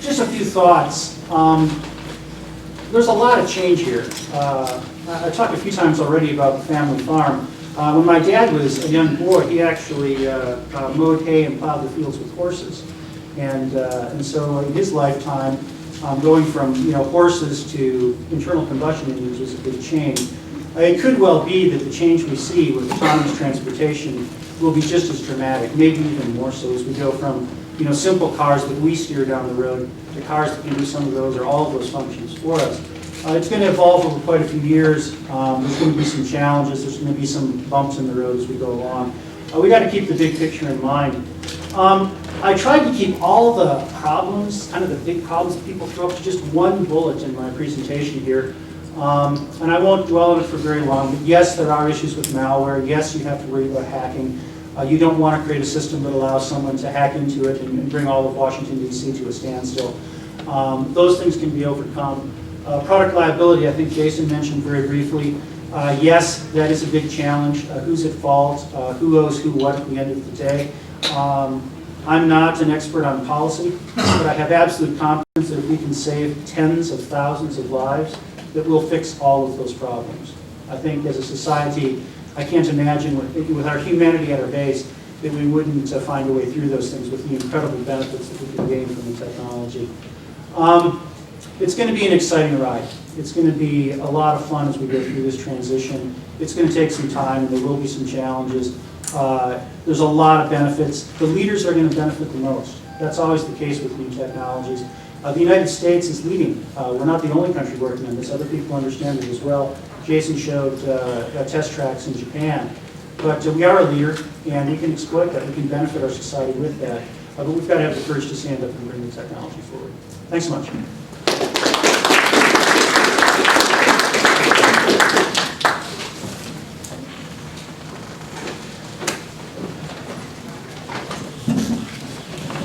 just a few thoughts. There's a lot of change here. I talked a few times already about the family farm. When my dad was a young boy, he actually mowed hay and plowed the fields with horses. And so in his lifetime, going from horses to internal combustion engines was a big change. It could well be that the change we see with autonomous transportation will be just as dramatic, maybe even more so, as we go from simple cars that we steer down the road to cars that can do some of those or all of those functions for us. It's going to evolve over quite a few years. There's going to be some challenges. There's going to be some bumps in the road as we go along. We got to keep the big picture in mind. I tried to keep all the problems, kind of the big problems that people throw up, to just one bullet in my presentation here. And I won't dwell on it for very long, but yes, there are issues with malware. Yes, you have to worry about hacking. You don't want to create a system that allows someone to hack into it and bring all of Washington, D.C. to a standstill. Those things can be overcome. Product liability, I think Jason mentioned very briefly. Yes, that is a big challenge. Who's at fault? Who owes who what at the end of the day? I'm not an expert on policy, but I have absolute confidence that if we can save tens of thousands of lives, that we'll fix all of those problems. I think as a society, I can't imagine with our humanity at our base that we wouldn't find a way through those things with the incredible benefits that we can gain from the technology. It's going to be an exciting ride. It's going to be a lot of fun as we go through this transition. It's going to take some time, and there will be some challenges. There's a lot of benefits. The leaders are going to benefit the most. That's always the case with new technologies. The United States is leading. We're not the only country working on this. Other people understand it as well. Jason showed test tracks in Japan. But we are a leader, and we can exploit that. We can benefit our society with that. But we've got to have the courage to stand up and bring the technology forward. Thanks so much.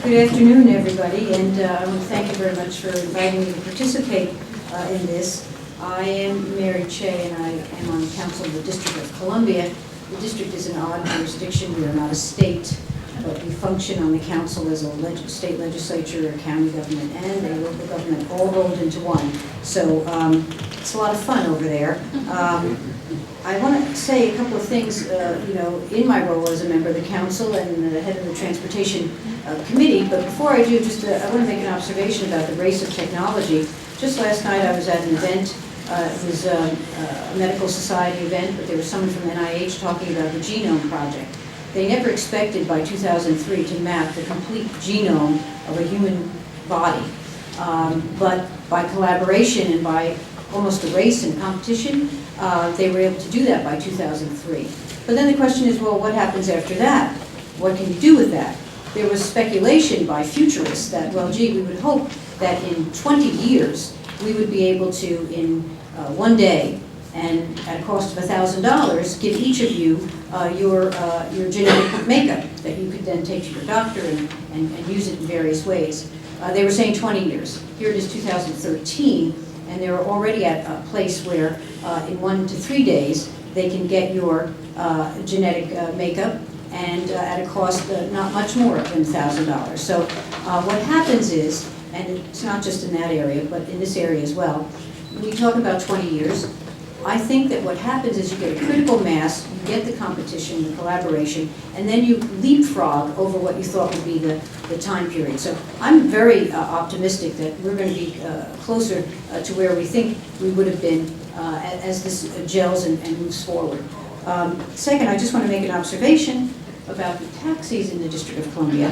Good afternoon, everybody, and I want to thank you very much for inviting me to participate in this. I am Mary Che, and I am on the council of the District of Columbia. The district is an odd jurisdiction. We are not a state, but we function on the council as a state legislature, a county government, and a local government all rolled into one. So it's a lot of fun over there. I want to say a couple of things, in my role as a member of the council and the head of the transportation committee. But before I do, I want to make an observation about the race of technology. Just last night I was at an event. It was a medical society event, but there was someone from NIH talking about the genome project. They never expected by 2003 to map the complete genome of a human body. But by collaboration and by almost a race and competition, they were able to do that by 2003. But then the question is, well, what happens after that? What can you do with that? There was speculation by futurists that, well, gee, we would hope that in 20 years, we would be able to, in one day, and at a cost of $1,000, give each of you your genetic makeup that you could then take to your doctor and use it in various ways. They were saying 20 years. Here it is 2013, and they're already at a place where in 1 to 3 days, they can get your genetic makeup and at a cost not much more than $1,000. So what happens is, and it's not just in that area, but in this area as well, when you talk about 20 years, I think that what happens is you get a critical mass, you get the competition, the collaboration, and then you leapfrog over what you thought would be the time period. So I'm very optimistic that we're going to be closer to where we think we would have been as this gels and moves forward. Second, I just want to make an observation about the taxis in the District of Columbia.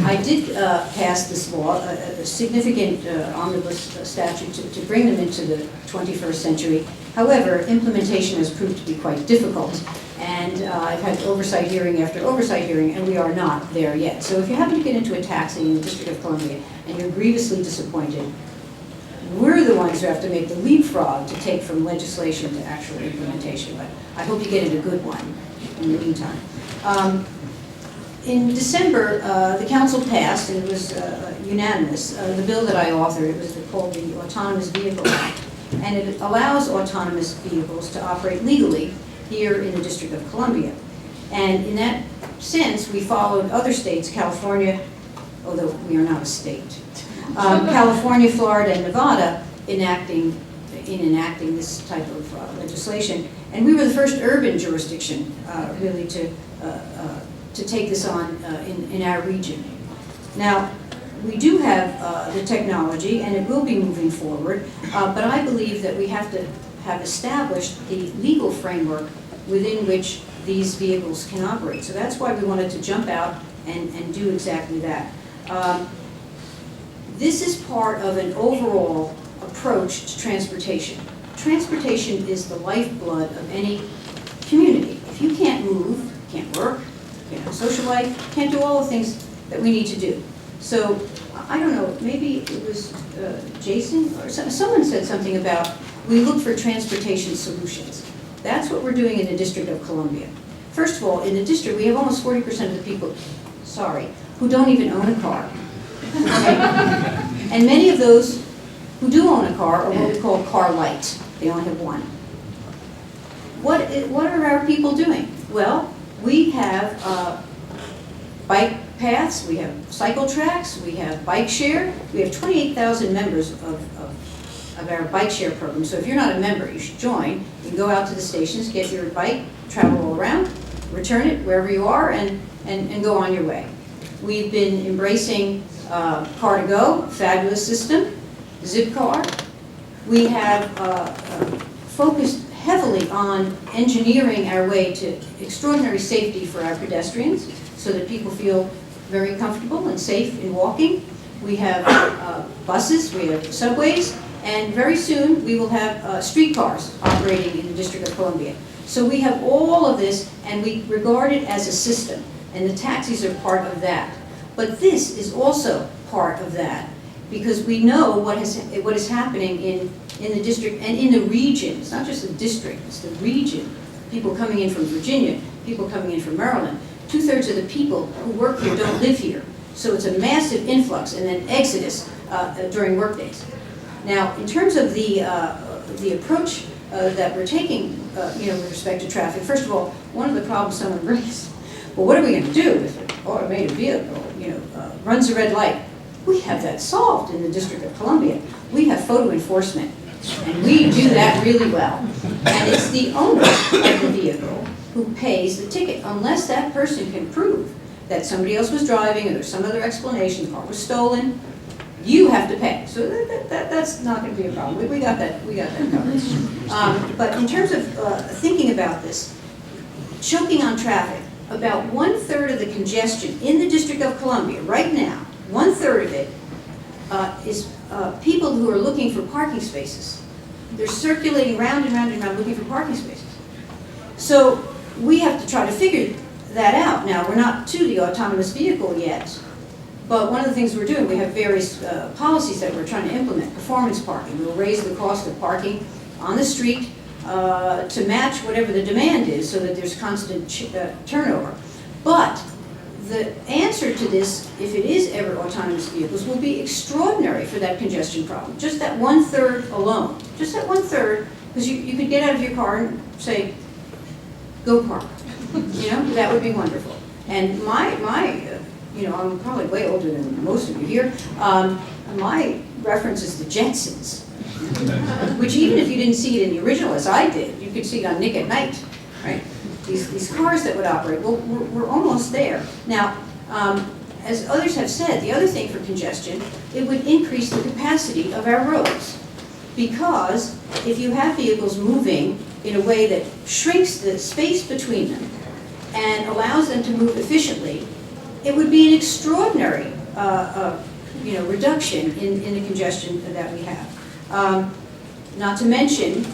I did pass this law, a significant omnibus statute to bring them into the 21st century. However, implementation has proved to be quite difficult. And I've had oversight hearing after oversight hearing, and we are not there yet. So if you happen to get into a taxi in the District of Columbia and you're grievously disappointed, we're the ones who have to make the leapfrog to take from legislation to actual implementation. But I hope you get in a good one in the meantime. In December, the council passed, and it was unanimous, the bill that I authored. It was called the Autonomous Vehicle Act, and it allows autonomous vehicles to operate legally here in the District of Columbia. And in that sense, we followed other states, California, although we are not a state, California, Florida, and Nevada, enacting this type of legislation. And we were the first urban jurisdiction, really, to take this on in our region. Now, we do have the technology, and it will be moving forward, but I believe that we have to have established the legal framework within which these vehicles can operate. So that's why we wanted to jump out and do exactly that. This is part of an overall approach to transportation. Transportation is the lifeblood of any community. If you can't move, can't work, can't have a social life, can't do all the things that we need to do. So, I don't know, maybe it was Jason or someone said something about we look for transportation solutions. That's what we're doing in the District of Columbia. First of all, in the district, we have almost 40% of the people, who don't even own a car. Okay? And many of those who do own a car are what we call car light. They only have one. What are our people doing? Well, we have bike paths, we have cycle tracks, we have bike share. We have 28,000 members of our bike share program. So if you're not a member, you should join. You can go out to the stations, get your bike, travel all around, return it wherever you are, and go on your way. We've been embracing Car2Go, fabulous system, Zipcar. We have focused heavily on engineering our way to extraordinary safety for our pedestrians so that people feel very comfortable and safe in walking. We have buses, we have subways, and very soon we will have streetcars operating in the District of Columbia. So we have all of this, and we regard it as a system, and the taxis are part of that. But this is also part of that, because we know what is happening in the district and in the region. It's not just the district, it's the region. People coming in from Virginia, people coming in from Maryland. 2/3 of the people who work here don't live here. So it's a massive influx and then exodus during workdays. Now, in terms of the approach that we're taking, with respect to traffic, first of all, one of the problems someone raised, well, what are we going to do if an automated vehicle, runs a red light? We have that solved in the District of Columbia. We have photo enforcement, and we do that really well. And it's the owner of the vehicle who pays the ticket, unless that person can prove that somebody else was driving or there's some other explanation, the car was stolen. You have to pay. So that's not going to be a problem. We got that covered. But in terms of thinking about this, choking on traffic, about 1/3 of the congestion in the District of Columbia right now, 1/3 of it is people who are looking for parking spaces. They're circulating round and round and round looking for parking spaces. So we have to try to figure that out. Now, we're not to the autonomous vehicle yet, but one of the things we're doing, we have various policies that we're trying to implement. Performance parking. We'll raise the cost of parking on the street to match whatever the demand is so that there's constant turnover. But the answer to this, if it is ever autonomous vehicles, will be extraordinary for that congestion problem. Just that 1/3 alone. Just that 1/3, because you could get out of your car and say, go park. That would be wonderful. And I'm probably way older than most of you here. My reference is the Jetsons, which even if you didn't see it in the original as I did, you could see it on Nick at Night, right? These cars that would operate, well, we're almost there. Now, as others have said, the other thing for congestion, it would increase the capacity of our roads. Because if you have vehicles moving in a way that shrinks the space between them and allows them to move efficiently, it would be an extraordinary reduction in the congestion that we have. Not to mention,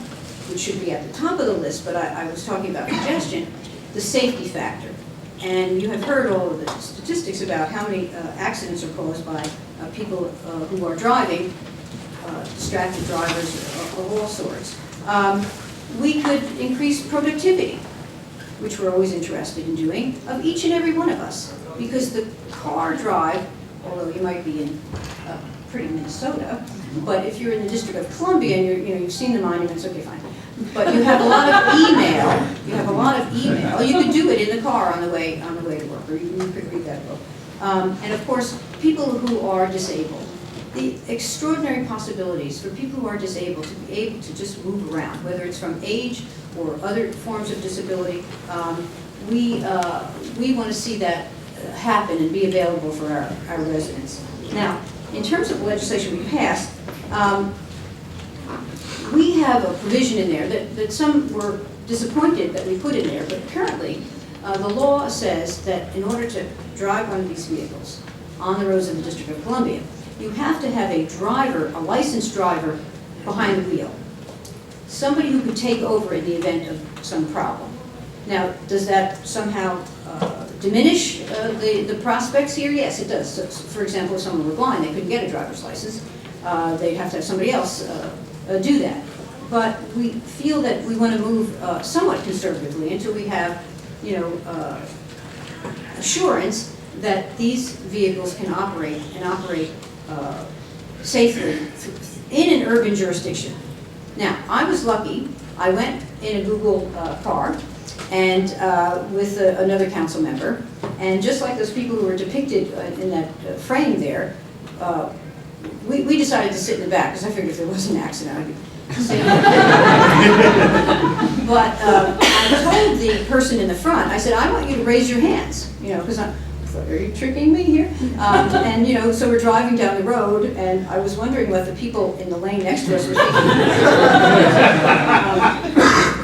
which should be at the top of the list, but I was talking about congestion, the safety factor. And you have heard all of the statistics about how many accidents are caused by people who are driving, distracted drivers of all sorts. We could increase productivity, which we're always interested in doing, of each and every one of us. Because the car drive, although you might be in pretty Minnesota, but if you're in the District of Columbia and you've seen the monuments, okay, fine. But you have a lot of email. You could do it in the car on the way to work, or you could read that book. And of course, people who are disabled. The extraordinary possibilities for people who are disabled to be able to just move around, whether it's from age or other forms of disability, we want to see that happen and be available for our residents. Now, in terms of the legislation we passed, we have a provision in there that some were disappointed that we put in there, but apparently the law says that in order to drive one of these vehicles on the roads of the District of Columbia, you have to have a licensed driver behind the wheel. Somebody who could take over in the event of some problem. Now, does that somehow diminish the prospects here? Yes, it does. So, for example, if someone were blind, they couldn't get a driver's license. They'd have to have somebody else do that. But we feel that we want to move somewhat conservatively until we have, assurance that these vehicles can operate safely in an urban jurisdiction. Now, I was lucky. I went in a Google car and with another council member, And just like those people who were depicted in that frame there, we decided to sit in the back, because I figured if there was an accident, I'd be sitting. But I told the person in the front, I said, I want you to raise your hands, because are you tricking me here? And so we're driving down the road, and I was wondering what the people in the lane next to us were thinking.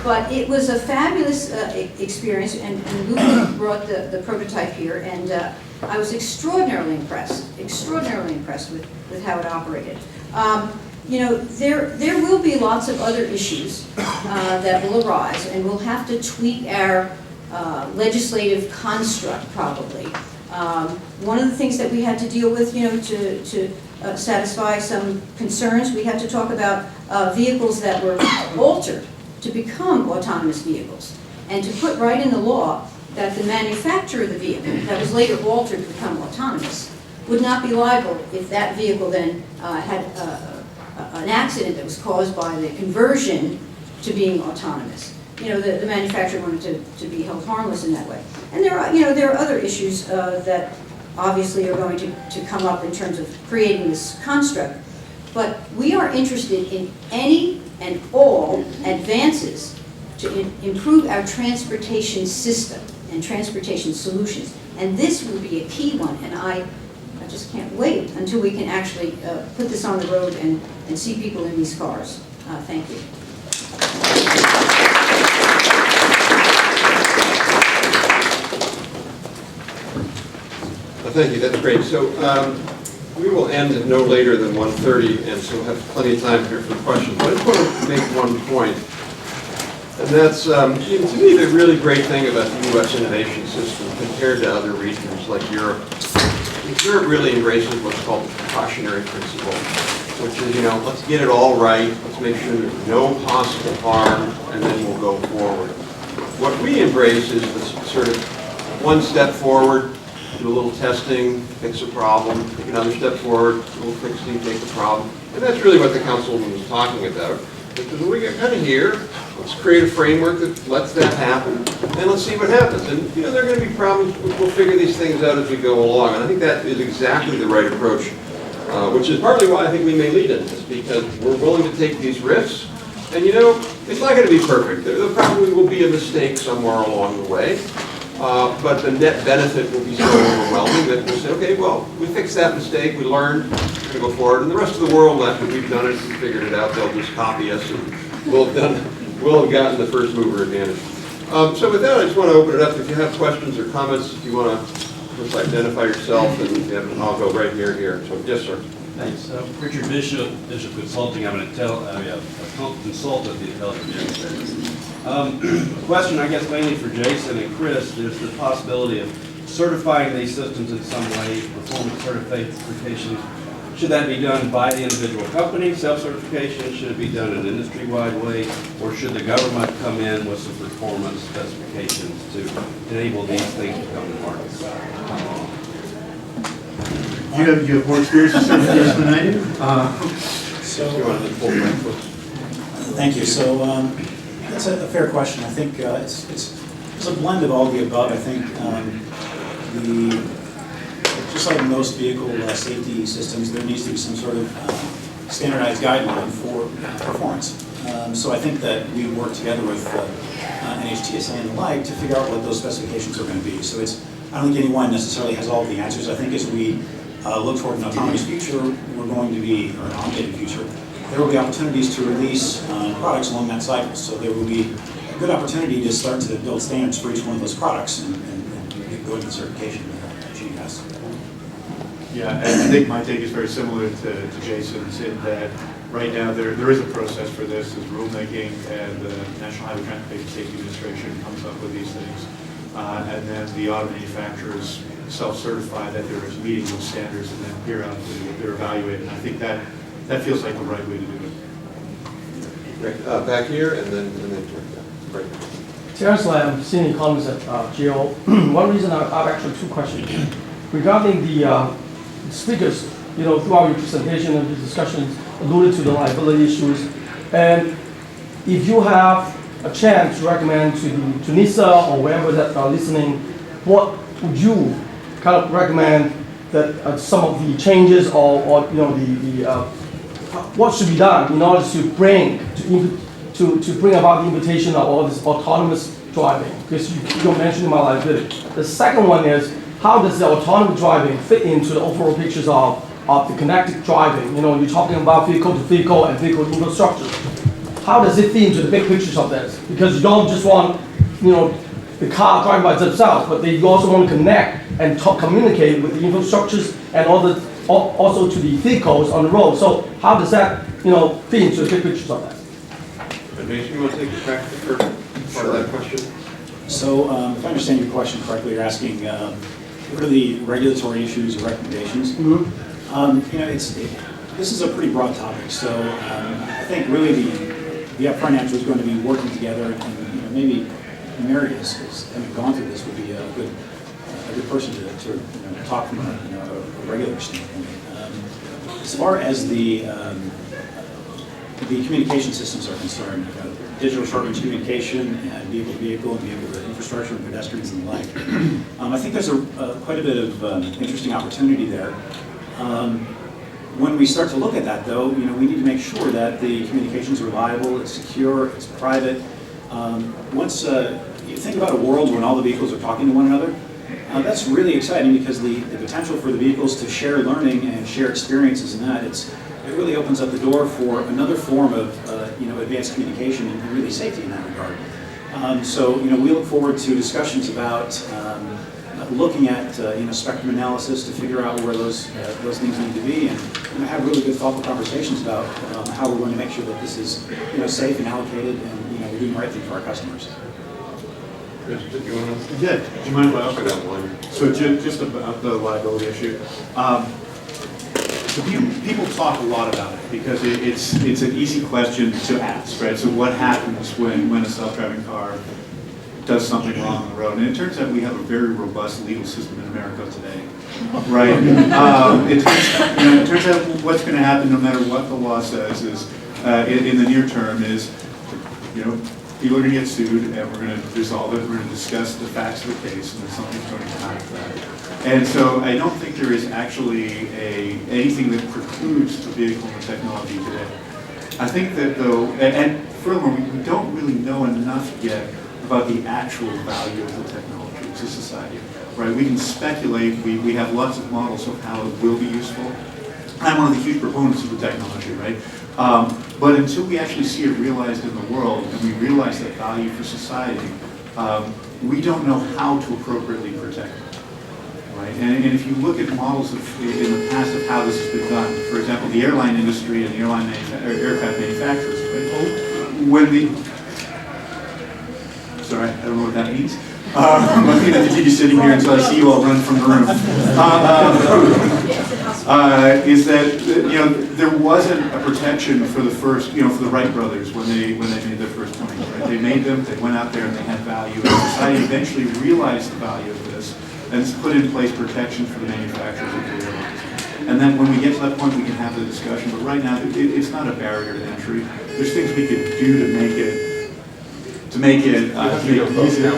But it was a fabulous experience, and Luca brought the prototype here, and I was extraordinarily impressed with how it operated. There will be lots of other issues that will arise, and we'll have to tweak our legislative construct probably. One of the things that we had to deal with, to satisfy some concerns, we had to talk about vehicles that were altered to become autonomous vehicles, and to put right in the law that the manufacturer of the vehicle that was later altered to become autonomous would not be liable if that vehicle then had an accident that was caused by the conversion to being autonomous. The manufacturer wanted to be held harmless in that way. And there are other issues that obviously are going to come up in terms of creating this construct. But we are interested in any and all advances to improve our transportation system and transportation solutions. And this will be a key one, and I just can't wait until we can actually put this on the road and see people in these cars. Thank you. Thank you, that's great. So we will end no later than 1:30, and so we'll have plenty of time here for questions. But I just want to make one point, and that's, to me, the really great thing about the U.S. innovation system compared to other regions like Europe, is Europe really embraces what's called the precautionary principle, which is, let's get it all right, let's make sure there's no possible harm, and then we'll go forward. What we embrace is this sort of one step forward, do a little testing, fix a problem, take another step forward, a little fixing, take the problem. And that's really what the councilman was talking about. Because when we get kind of here, let's create a framework that lets that happen, and let's see what happens. And there are going to be problems, we'll figure these things out as we go along. And I think that is exactly the right approach, which is partly why I think we may lead in this, because we're willing to take these risks. And it's not going to be perfect. There probably will be a mistake somewhere along the way. But the net benefit will be so overwhelming that we'll say, okay, well, we fixed that mistake, we learned, we're going to go forward. And the rest of the world, after we've done it and figured it out, they'll just copy us, and we'll have gotten the first mover advantage. So with that, I just want to open it up. If you have questions or comments, if you want to just identify yourself, and I'll go right here. So, yes, sir. Thanks. Richard Bishop Consulting. I'm a consultant at the Intelligence Engineering. A question, I guess, mainly for Jason and Chris. There's the possibility of certifying these systems in some way, performance certification. Should that be done by the individual company, self-certification? Should it be done in an industry-wide way? Or should the government come in with some performance specifications to enable these things to come to market? You have more experience with certification than I do? Thank you. So that's a fair question. I think it's a blend of all the above. I think just like most vehicle safety systems, there needs to be some sort of standardized guideline for performance. So I think that we work together with NHTSA and the like to figure out what those specifications are going to be. So I don't think anyone necessarily has all of the answers. I think as we look toward an autonomous future, we're going to be, or an automated future, there will be opportunities to release products along that cycle. So there will be a good opportunity to start to build standards for each one of those products and go into the certification that Gene has. Yeah, I think my take is very similar to Jason's in that right now there is a process for this. There's rulemaking, and the National Highway Transportation Safety Administration comes up with these things. And then the auto manufacturers self-certify that they're meeting those standards, and then periodically they're evaluated. And I think that feels like the right way to do it. Great. Back here, and then great. Seriously, I'm senior economist at GO. One reason I have actually two questions. Regarding the speakers, throughout your presentation and the discussions alluded to the liability issues. And if you have a chance to recommend to NISA or wherever that are listening, what would you kind of recommend that some of the changes or what should be done in order to bring about the invitation of all this autonomous driving? Because you mentioned about liability. The second one is, how does the autonomous driving fit into the overall pictures of the connected driving? You're talking about vehicle to vehicle and vehicle infrastructure. How does it fit into the big pictures of this? Because you don't just want, the car driving by themselves, but you also want to connect and communicate with the infrastructures and also to the vehicles on the road. So how does that, fit into the big pictures of that? Jason, you want to take the crack at the first part of that question? So if I understand your question correctly, you're asking what are the regulatory issues or recommendations? Mm-hmm. This is a pretty broad topic. So I think really the upfront answer is going to be working together, and maybe Mary having gone through this would be a good person to talk from a regular standpoint. As far as the communication systems are concerned, digital short-range communication and vehicle-to-vehicle and vehicle-to-infrastructure and pedestrians and the like. I think there's quite a bit of interesting opportunity there. When we start to look at that, though, we need to make sure that the communication is reliable, it's secure, it's private. Once you think about a world when all the vehicles are talking to one another, that's really exciting because the potential for the vehicles to share learning and share experiences in that, it really opens up the door for another form of advanced communication and really safety in that regard. So we look forward to discussions about looking at spectrum analysis to figure out where those things need to be, and have really good thoughtful conversations about how we're going to make sure that this is safe and allocated, and we're doing the right thing for our customers. Chris, did you want to? Yeah, do you mind if I Look at that one. So just about the liability issue. So people talk a lot about it because it's an easy question to ask, right? So what happens when a self-driving car does something wrong on the road? And it turns out we have a very robust legal system in America today, right? It turns out what's going to happen, no matter what the law says, is in the near term is, people are going to get sued, and we're going to resolve it. We're going to discuss the facts of the case, and then something's going to come out of that. And so I don't think there is actually anything that precludes the vehicle and technology today. I think that though, and furthermore, we don't really know enough yet about the actual value of the technology to society, right? We can speculate, we have lots of models of how it will be useful. I'm one of the huge proponents of the technology, right? But until we actually see it realized in the world, and we realize that value for society, we don't know how to appropriately protect it. Right? And if you look at models in the past of how this has been done, for example, the airline industry and the aircraft manufacturers, right? When sorry, I don't know what that means. I'm going to continue sitting here until I see you all run from the room. Is that there wasn't a protection for the first, for the Wright brothers when they made their first planes, right? They made them, they went out there, and they had value. And society eventually realized the value of this and put in place protection for the manufacturers of the airlines. And then when we get to that point, we can have the discussion. But right now, it's not a barrier to entry. There's things we could do to make it easier.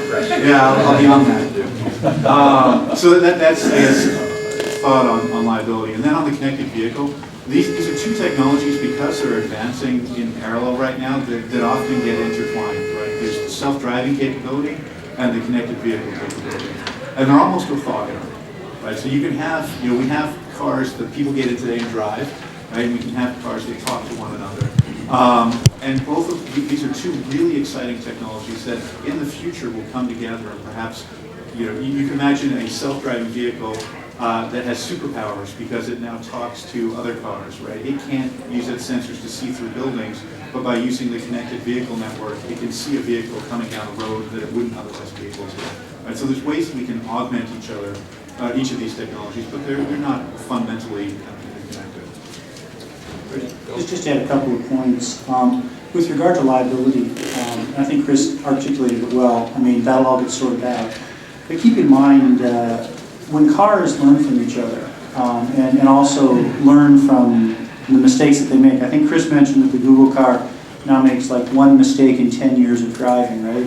Yeah, I'll be on that. So that's I guess thought on liability. And then on the connected vehicle, these are two technologies, because they're advancing in parallel right now, that often get intertwined, right? There's the self-driving capability and the connected vehicle capability. And they're almost orthogonal, right? So you can have, we have cars that people get in today and drive, right? And we can have cars that talk to one another. And both of these are two really exciting technologies that in the future will come together, and perhaps, you can imagine a self-driving vehicle that has superpowers because it now talks to other cars, right? It can't use its sensors to see through buildings, but by using the connected vehicle network, it can see a vehicle coming down the road that it wouldn't otherwise be able to. Right? So there's ways that we can augment each other, each of these technologies, but they're not fundamentally connected. Just to add a couple of points. With regard to liability, I think Chris articulated it well. I mean, that'll all get sorted out. But keep in mind, when cars learn from each other and also learn from the mistakes that they make. I think Chris mentioned that the Google car now makes like one mistake in 10 years of driving, right?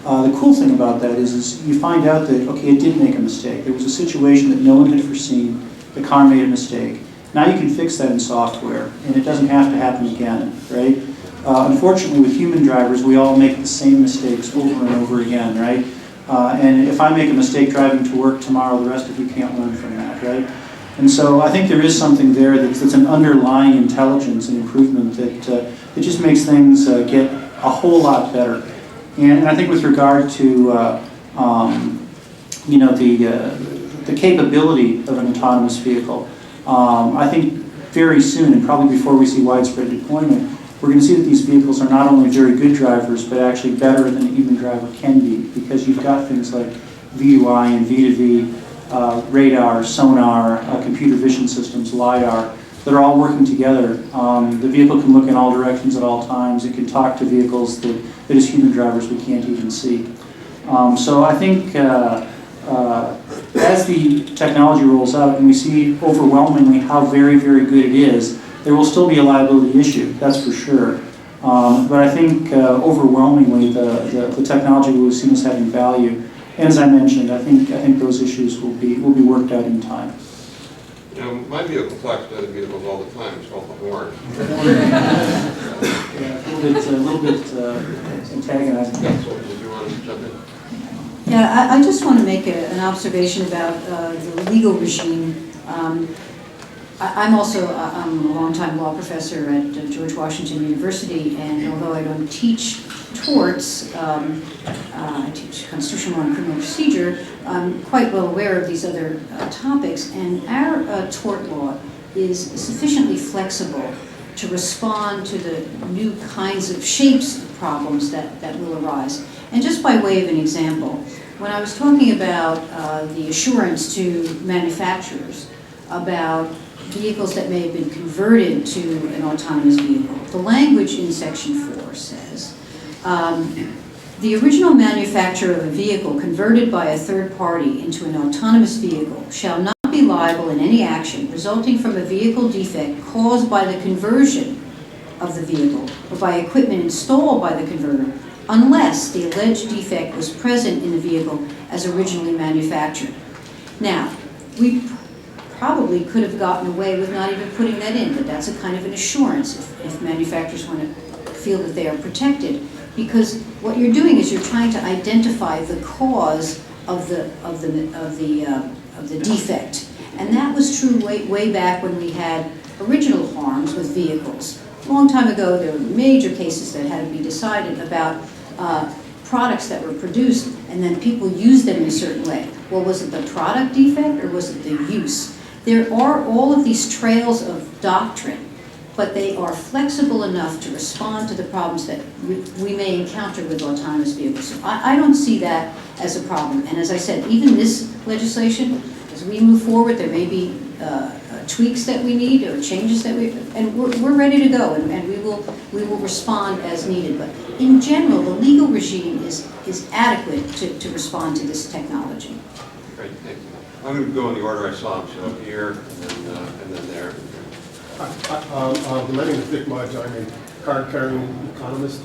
The cool thing about that is you find out that, okay, it did make a mistake. There was a situation that no one had foreseen. The car made a mistake. Now you can fix that in software, and it doesn't have to happen again, right? Unfortunately, with human drivers, we all make the same mistakes over and over again, right? And if I make a mistake driving to work tomorrow, the rest of you can't learn from that, right? And so I think there is something there that's an underlying intelligence and improvement that it just makes things get a whole lot better. And I think with regard to you know, the capability of an autonomous vehicle, I think very soon, and probably before we see widespread deployment, we're going to see that these vehicles are not only very good drivers, but actually better than a human driver can be, because you've got things like V2I and V2V, radar, sonar, computer vision systems, LiDAR, that are all working together. The vehicle can look in all directions at all times. It can talk to vehicles that as human drivers we can't even see. So I think as the technology rolls out and we see overwhelmingly how very, very good it is, there will still be a liability issue, that's for sure. But I think overwhelmingly the technology will be seen as having value. And as I mentioned, I think those issues will be worked out in time. You know, my vehicle talks to other vehicles all the time, it's called the horn. Yeah, a little bit antagonizing. Did you want to jump in? Yeah, I just want to make an observation about the legal regime. I'm also I'm a longtime law professor at George Washington University, and although I don't teach torts, I teach constitutional law and criminal procedure, I'm quite well aware of these other topics, and our tort law is sufficiently flexible to respond to the new kinds of shapes of problems that will arise. And just by way of an example, when I was talking about the assurance to manufacturers about vehicles that may have been converted to an autonomous vehicle, the language in Section 4 says, the original manufacturer of a vehicle converted by a third party into an autonomous vehicle shall not be liable in any action resulting from a vehicle defect caused by the conversion of the vehicle or by equipment installed by the converter, unless the alleged defect was present in the vehicle as originally manufactured. Now, we probably could have gotten away with not even putting that in, but that's a kind of an assurance if manufacturers want to feel that they are protected, because what you're doing is you're trying to identify the cause of the defect, and that was true way back when we had original harms with vehicles. A long time ago, there were major cases that had to be decided about products that were produced, and then people used them in a certain way. Well, was it the product defect or was it the use? There are all of these trails of doctrine, but they are flexible enough to respond to the problems that we may encounter with autonomous vehicles. So I don't see that as a problem. And as I said, even this legislation, as we move forward, there may be tweaks that we need or changes that and we're ready to go, and we will respond as needed. But in general, the legal regime is adequate to respond to this technology. Great, thank you. I'm going to go in the order I saw them, so up here and then there. My name is Dick Mudge. I'm a card-carrying economist.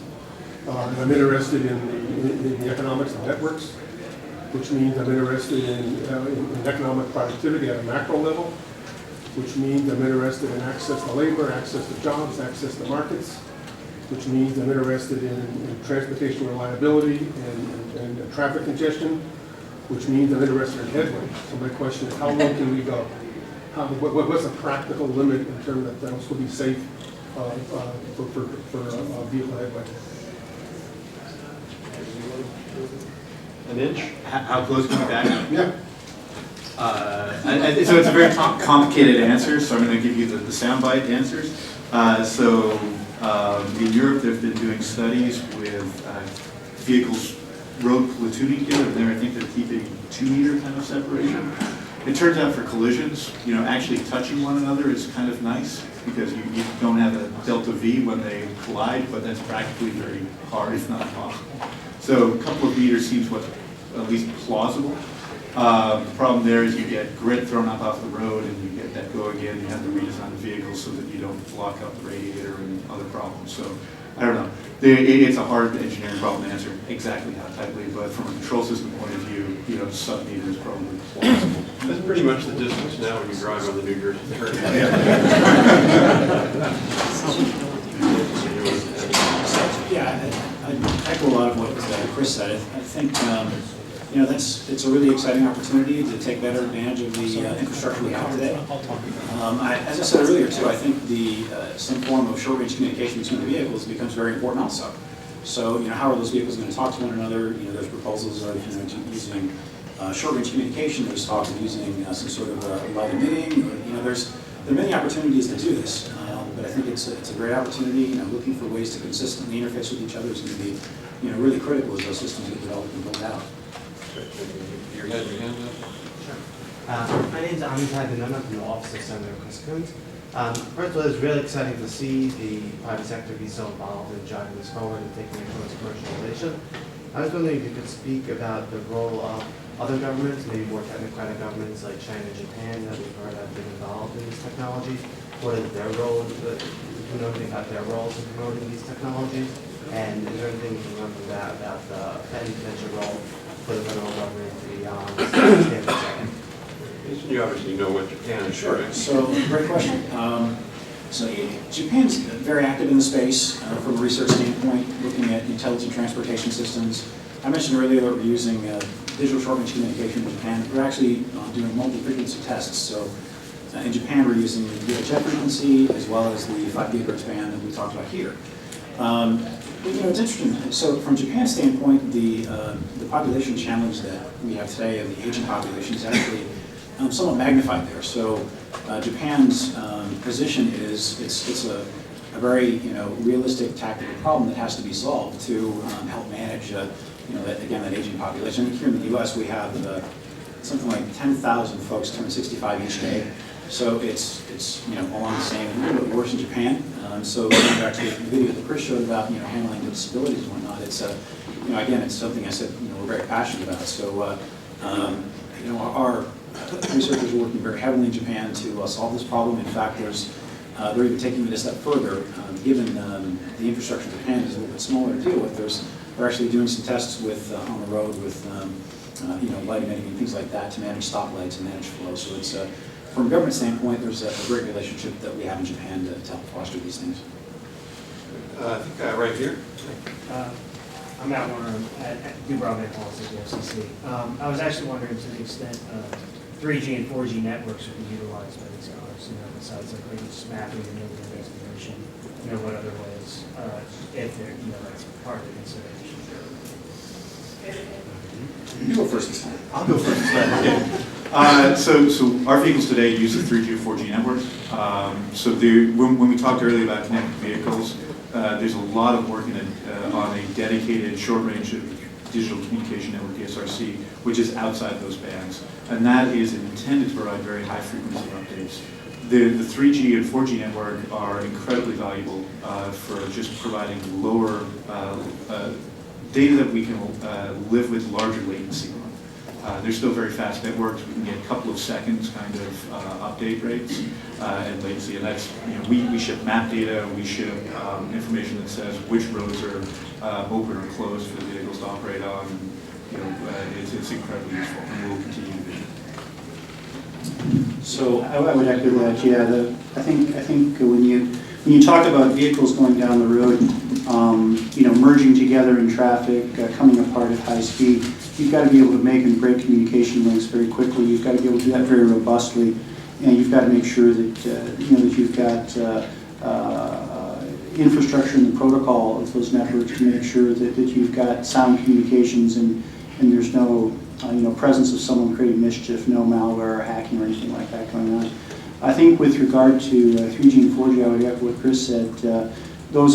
I'm interested in the economics of networks, which means I'm interested in economic productivity at a macro level, which means I'm interested in access to labor, access to jobs, access to markets, which means I'm interested in transportation reliability and traffic congestion, which means I'm interested in headway. So my question is, how low can we go? What's a practical limit in terms of that will be safe for vehicle headway? An inch? How close can we back up? Yeah. So it's a very complicated answer, so I'm going to give you the soundbite answers. In Europe, they've been doing studies with vehicles road platooning together, and I think they're keeping 2-meter kind of separation. It turns out for collisions, actually touching one another is kind of nice because you don't have a delta V when they collide, but that's practically very hard, if not impossible. So a couple of meters seems at least plausible. The problem there is you get grit thrown up off the road and you get that go again. You have to redesign the vehicle so that you don't block up the radiator and other problems. So I don't know. It's a hard engineering problem to answer exactly how tightly, but from a control system point of view, sub-meter is probably plausible. That's pretty much the distance now when you drive on the New Jersey Turnpike. Yeah, I echo a lot of what Chris said. I think, it's a really exciting opportunity to take better advantage of the infrastructure we have today. As I said earlier too, I think some form of short-range communication between the vehicles becomes very important also. So, how are those vehicles going to talk to one another? There's proposals of using short-range communication. There's talk of using some sort of light emitting. There are many opportunities to do this, but I think it's a great opportunity. Looking for ways to consistently interface with each other is going to be really critical as those systems get developed and built out. Your hand up. Sure. My name is Amitai Vinod. I'm from the Office of Senator Chris. First of all, it's really exciting to see the private sector be so involved in driving this forward and taking it towards commercialization. I was wondering if you could speak about the role of other governments, maybe more technocratic governments like China and Japan that we've heard have been involved in this technology. What is their role? Do you know anything about their roles in promoting these technologies? And is there anything you can learn from that about any potential role for the federal government beyond standard setting? You obviously know what Japan is doing. So, great question. Japan's very active in the space from a research standpoint, looking at intelligent transportation systems. I mentioned earlier that we're using digital short-range communication in Japan. We're actually doing multi-frequency tests. So, in Japan, we're using the VHF frequency as well as the 5 gigahertz band that we talked about here. It's interesting. So, from Japan's standpoint, the population challenge that we have today of the aging population is actually somewhat magnified there. So Japan's position is it's a very realistic tactical problem that has to be solved to help manage that aging population. I think here in the U.S. we have something like 10,000 folks turn 65 each day. So it's along the same, a little bit worse in Japan. So going back to the video that Chris showed about handling the disabilities and whatnot, it's again it's something I said we're very passionate about. So our researchers are working very heavily in Japan to solve this problem. In fact, they're even taking it a step further. Given the infrastructure in Japan is a little bit smaller to deal with, they're actually doing some tests on the road with light emitting and things like that to manage stoplights and manage flow. So it's from a government standpoint, there's a great relationship that we have in Japan to help foster these things. I think right here. I'm Matt Warner at Broadband Policy at the FCC. I was actually wondering to the extent 3G and 4G networks would be utilized by these cars, besides like just mapping and moving their destination, what other ways, if they're, that's part of the consideration. You go first this time. I'll go first this time, okay. So our vehicles today use the 3G or 4G networks. When we talked earlier about connected vehicles, there's a lot of work on a dedicated short-range digital communication network, DSRC, which is outside those bands. And that is intended to provide very high-frequency updates. The 3G and 4G network are incredibly valuable for just providing lower data that we can live with larger latency on. They're still very fast networks. We can get a couple of seconds kind of update rates and latency, and that's, we ship map data, we ship information that says which roads are open or closed for the vehicles to operate on. It's incredibly useful, and we'll continue to do it. So I would echo that. Yeah, I think when you talk about vehicles going down the road, merging together in traffic, coming apart at high speed, you've got to be able to make and break communication links very quickly. You've got to be able to do that very robustly, and you've got to make sure that that you've got infrastructure in the protocol of those networks to make sure that you've got sound communications and there's no presence of someone creating mischief, no malware or hacking or anything like that going on. I think with regard to 3G and 4G, I would echo what Chris said. Those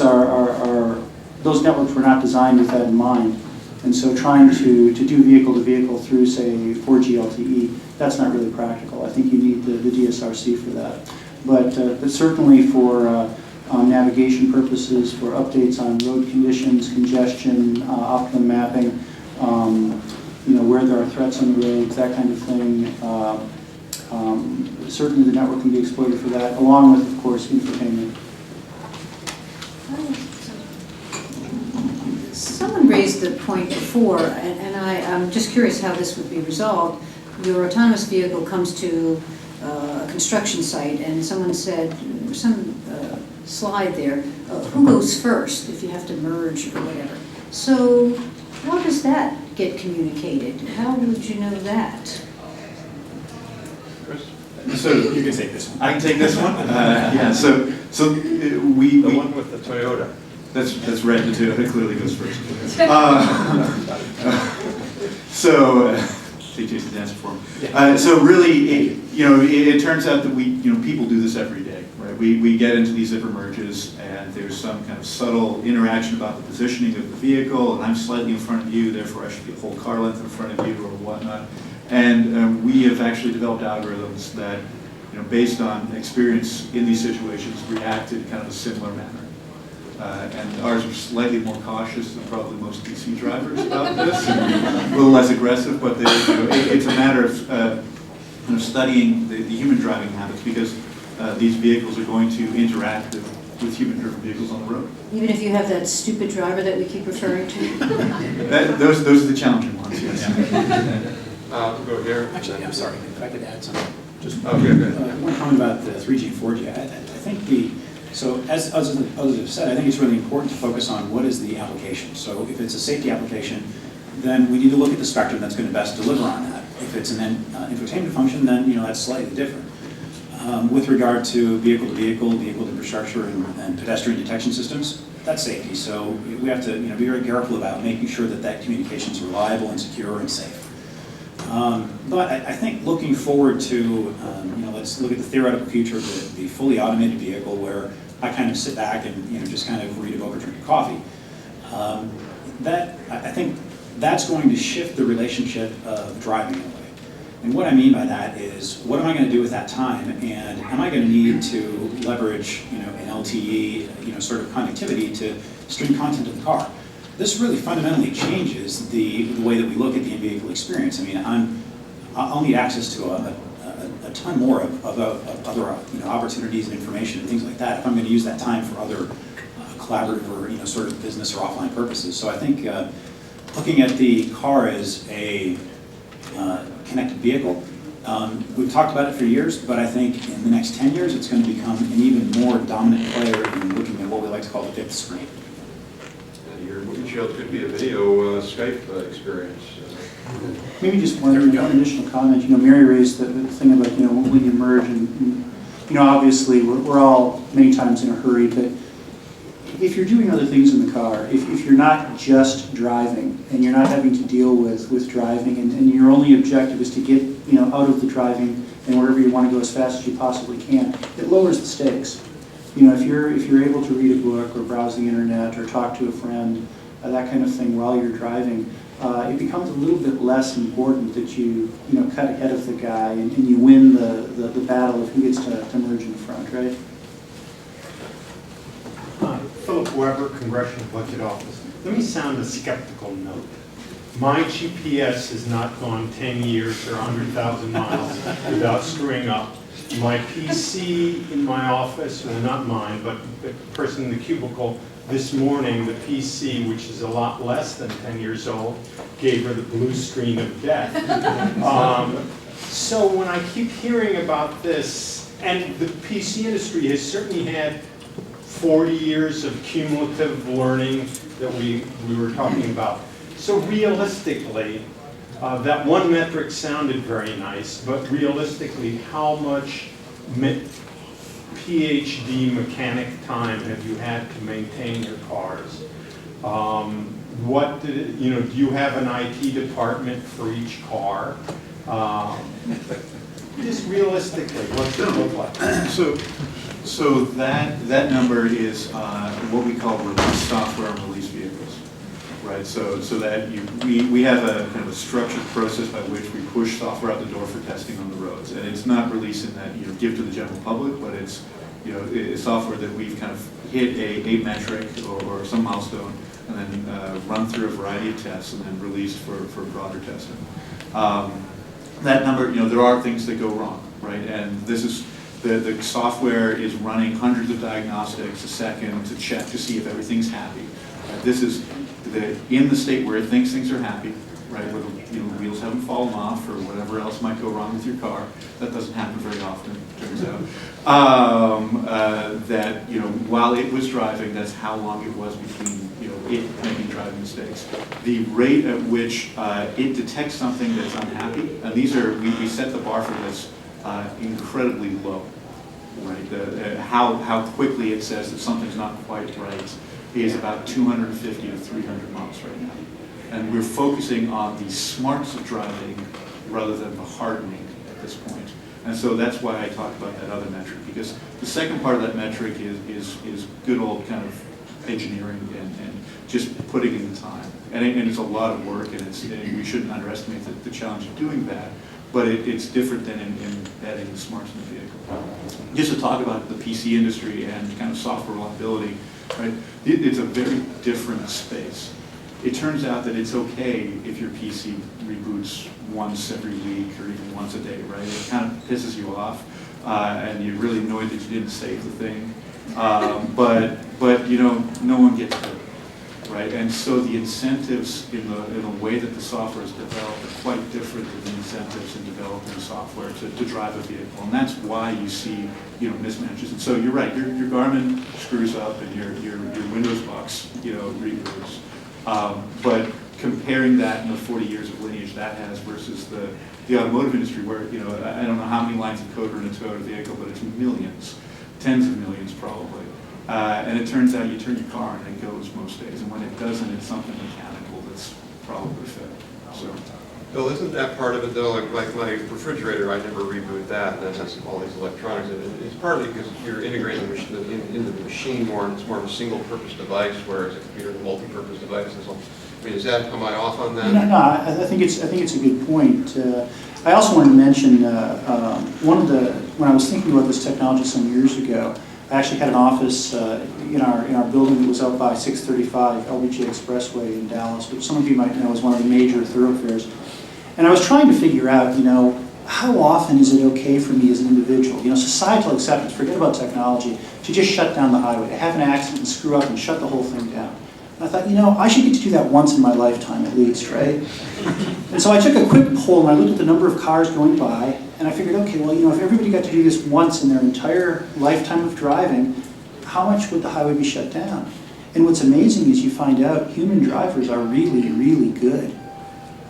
those networks were not designed with that in mind. And so trying to do vehicle-to-vehicle through, say, 4G LTE, that's not really practical. I think you need the DSRC for that. But certainly for navigation purposes, for updates on road conditions, congestion, optimum mapping, where there are threats on the roads, that kind of thing, certainly the network can be exploited for that, along with, of course, infotainment. someone raised the point before, and I'm just curious how this would be resolved. Your autonomous vehicle comes to a construction site, and someone said, some slide there, who goes first if you have to merge or whatever. So how does that get communicated? How would you know that? So you can take this one. I can take this one? Yeah, so we... The one with the Toyota. That's red, the Toyota clearly goes first. Take Jason's answer for him. So really, it turns out that people do this every day, right? We get into these zipper merges, and there's some kind of subtle interaction about the positioning of the vehicle, and I'm slightly in front of you, therefore I should be a whole car length in front of you, or whatnot. And we have actually developed algorithms that, based on experience in these situations, react in kind of a similar manner. And ours are slightly more cautious than probably most DC drivers about this, and a little less aggressive, but it's a matter of studying the human driving habits, because these vehicles are going to interact with human-driven vehicles on the road. Even if you have that stupid driver that we keep referring to? Those are the challenging ones, yes. We'll go here. Actually, I'm sorry, if I could add something. Just Okay, good. one comment about the 3G and 4G. I think so as others have said, I think it's really important to focus on what is the application. So if it's a safety application, then we need to look at the spectrum that's going to best deliver on that. If it's an infotainment function, then that's slightly different. With regard to vehicle-to-vehicle, vehicle infrastructure, and pedestrian detection systems, that's safety. So we have to be very careful about making sure that communication is reliable and secure and safe. But I think looking forward to, let's look at the theoretical future of the fully automated vehicle, where I kind of sit back and just kind of read a book or drink a coffee. I think that's going to shift the relationship of driving in a way. And what I mean by that is, what am I going to do with that time, and am I going to need to leverage an LTE sort of connectivity to stream content to the car? This really fundamentally changes the way that we look at the in-vehicle experience. I mean, I'll need access to a ton more of other opportunities and information and things like that if I'm going to use that time for other collaborative or sort of business or offline purposes. So I think looking at the car as a connected vehicle, we've talked about it for years, but I think in the next 10 years it's going to become an even more dominant player in looking at what we like to call the fifth screen. Your windshield could be a video Skype experience. Maybe just one additional comment. Mary raised the thing about when you merge, and obviously we're all many times in a hurry, but if you're doing other things in the car, if you're not just driving and you're not having to deal with driving, and your only objective is to get out of the driving and wherever you want to go as fast as you possibly can, it lowers the stakes. If you're able to read a book or browse the internet or talk to a friend, that kind of thing while you're driving, it becomes a little bit less important that you cut ahead of the guy and you win the battle of who gets to merge in the front, right? Philip Weber, Congressional Budget Office. Let me sound a skeptical note. My GPS has not gone 10 years or 100,000 miles without screwing up. My PC in my office, well, not mine, but the person in the cubicle, this morning, the PC, which is a lot less than 10 years old, gave her the blue screen of death. So when I keep hearing about this, and the PC industry has certainly had 40 years of cumulative learning that we were talking about. So realistically, that one metric sounded very nice, but realistically, how much PhD mechanic time have you had to maintain your cars? Do you have an IT department for each car? Just realistically, what's it look like? So that number is what we call release software and release vehicles, right? So that we have a kind of a structured process by which we push software out the door for testing on the roads, and it's not releasing that give to the general public, but it's it's software that we've kind of hit a metric or some milestone, and then run through a variety of tests and then released for broader testing. That number, there are things that go wrong, right? And this is. The software is running hundreds of diagnostics a second to check to see if everything's happy. This is that in the state where it thinks things are happy, right, where the wheels haven't fallen off or whatever else might go wrong with your car, that doesn't happen very often, it turns out, that while it was driving, that's how long it was between it making driving mistakes. The rate at which it detects something that's unhappy, and these are, we set the bar for this incredibly low, right? How quickly it says that something's not quite right is about 250 to 300 miles right now. And we're focusing on the smarts of driving rather than the hardening at this point. And so that's why I talk about that other metric, because the second part of that metric is good old kind of engineering and just putting in the time. And it's a lot of work, and we shouldn't underestimate the challenge of doing that, but it's different than embedding the smarts in the vehicle. Just to talk about the PC industry and kind of software reliability, right? It's a very different space. It turns out that it's okay if your PC reboots once every week or even once a day, right? It kind of pisses you off, and you're really annoyed that you didn't save the thing. But no one gets hurt, right? And so the incentives in the way that the software is developed are quite different than the incentives in developing software to drive a vehicle, and that's why you see mismatches. And so you're right, your Garmin screws up and your Windows box reboots. But comparing that in the 40 years of lineage that has versus the automotive industry, where I don't know how many lines of code are in a Toyota vehicle, but it's millions, tens of millions probably. And it turns out you turn your car and it goes most days, and when it doesn't, it's something mechanical that's probably fit. So, Bill, isn't that part of it though? Like my refrigerator, I never reboot that, and that has all these electronics in it. It's partly because you're integrating into the machine more, and it's more of a single-purpose device, whereas a computer is a multi-purpose device. I mean, am I off on that? No, I think it's a good point. I also wanted to mention when I was thinking about this technology some years ago, I actually had an office in our building that was out by 635 LBJ Expressway in Dallas, which some of you might know is one of the major thoroughfares. And I was trying to figure out, how often is it okay for me as an individual? Societal acceptance, forget about technology, to just shut down the highway, to have an accident and screw up and shut the whole thing down. And I thought, I should get to do that once in my lifetime at least, right? And so I took a quick poll and I looked at the number of cars going by, and I figured, okay, well, if everybody got to do this once in their entire lifetime of driving, how much would the highway be shut down? And what's amazing is you find out human drivers are really, really good.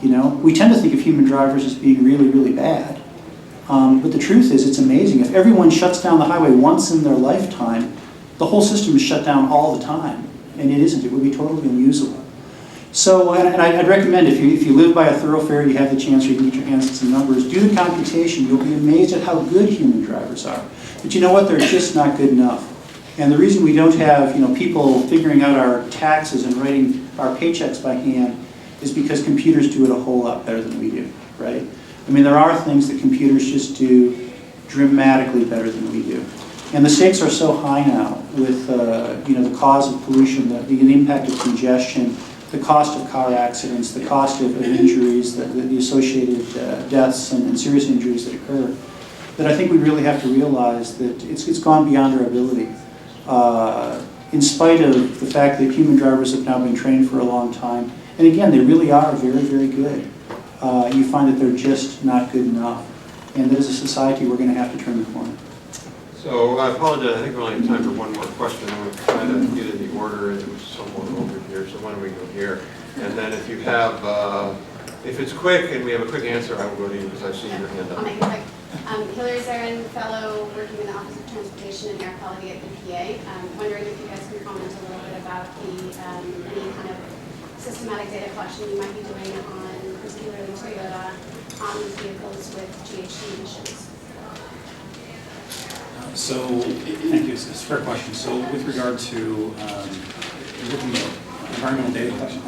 We tend to think of human drivers as being really, really bad. But the truth is, it's amazing. If everyone shuts down the highway once in their lifetime, the whole system is shut down all the time. And it isn't. It would be totally unusable. So, and I'd recommend if you live by a thoroughfare, you have the chance, or you can get your hands on some numbers, do the computation. You'll be amazed at how good human drivers are. But you know what? They're just not good enough. And the reason we don't have people figuring out our taxes and writing our paychecks by hand is because computers do it a whole lot better than we do, right? I mean, there are things that computers just do dramatically better than we do. And the stakes are so high now with the cause of pollution, the impact of congestion, the cost of car accidents, the cost of injuries, the associated deaths and serious injuries that occur, that I think we really have to realize that it's gone beyond our ability. In spite of the fact that human drivers have now been trained for a long time, and again, they really are very, very good, you find that they're just not good enough. And that as a society, we're going to have to turn the corner. So I apologize, I think we only have time for one more question. I'm going to try to get in the order, and it was somewhere over here, so why don't we go here? And then if you have, if it's quick and we have a quick answer, I will go to you because I see your hand up. I'll make it quick. Hillary Zarin, fellow working in the Office of Transportation and Air Quality at EPA. Wondering if you guys can comment a little bit about any kind of systematic data collection you might be doing on, particularly Toyota, on these vehicles with GHG emissions. So, thank you. It's a fair question. So, with regard to looking at environmental data collection,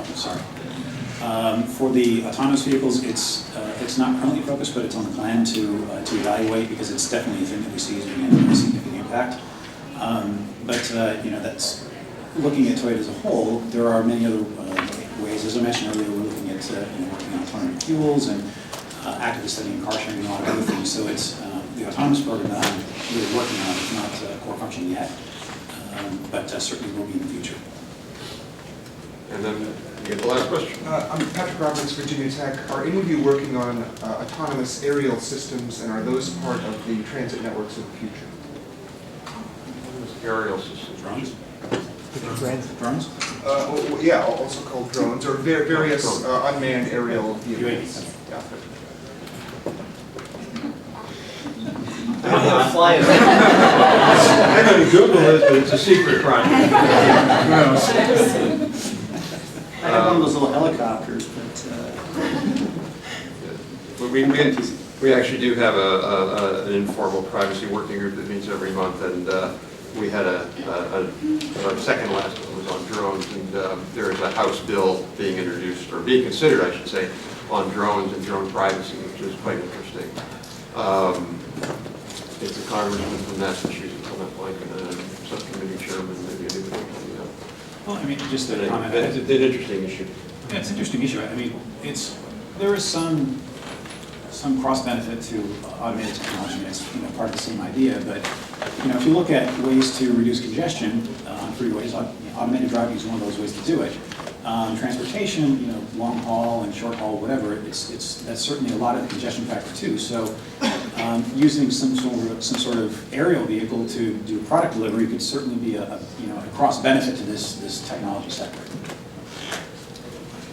for the autonomous vehicles, it's not currently focused, but it's on the plan to evaluate because it's definitely a thing that we see as being a significant impact. That's looking at Toyota as a whole. There are many other ways. As I mentioned earlier, we're looking at working on alternative fuels and actively studying car sharing and a lot of other things. So it's the autonomous program that I'm really working on is not a core function yet, but certainly will be in the future. And then You get the last question. I'm Patrick Roberts, Virginia Tech. Are any of you working on autonomous aerial systems, and are those part of the transit networks of the future? Aerial systems. Drones? Drones? Yeah, also called drones, or various unmanned aerial vehicles. Yeah. I don't know how to fly it. I'm going to Google it, but it's a secret project. I have one of those little helicopters, but We actually do have an informal privacy working group that meets every month, and we had our second last one was on drones, and there is a House bill being introduced, or being considered, I should say, on drones and drone privacy, which is quite interesting. It's a congressman from Massachusetts, I'm not blanking, a subcommittee chairman, maybe anybody. well, I mean, just a comment. It's an interesting issue. Yeah, it's an interesting issue. I mean, there is some cross benefit to automated technology. It's part of the same idea. But if you look at ways to reduce congestion on freeways, automated driving is one of those ways to do it. Transportation, long haul and short haul, whatever. That's certainly a lot of the congestion factor too. So using some sort of aerial vehicle to do product delivery could certainly be a cross benefit to this technology sector.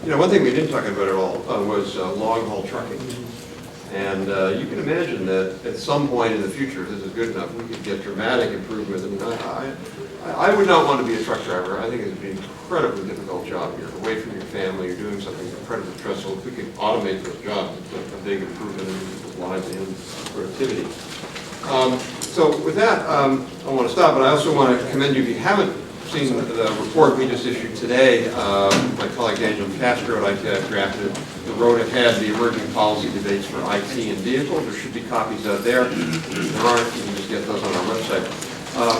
One thing we didn't talk about at all was long-haul trucking. And you can imagine that at some point in the future, if this is good enough, we could get dramatic improvement. I mean, I would not want to be a truck driver. I think it would be an incredibly difficult job. You're away from your family, you're doing something incredibly stressful. If we could automate those jobs, it's a big improvement in people's lives and productivity. So with that, I want to stop, but I also want to commend you. If you haven't seen the report we just issued today, my colleague Daniel Castro at ITI drafted the road ahead, the emerging policy debates for IT and vehicles. There should be copies out there. If there aren't, you can just get those on our website.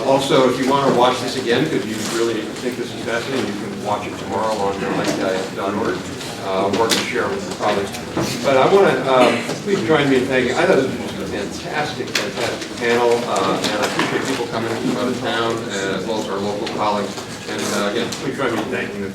Also, if you want to watch this again, because you really think this is fascinating, you can watch it tomorrow on ITI.org or share with your colleagues. But I want to, please join me in thanking, I thought this was just a fantastic panel, and I appreciate people coming from out of town, as well as our local colleagues. And again, please join me in thanking them.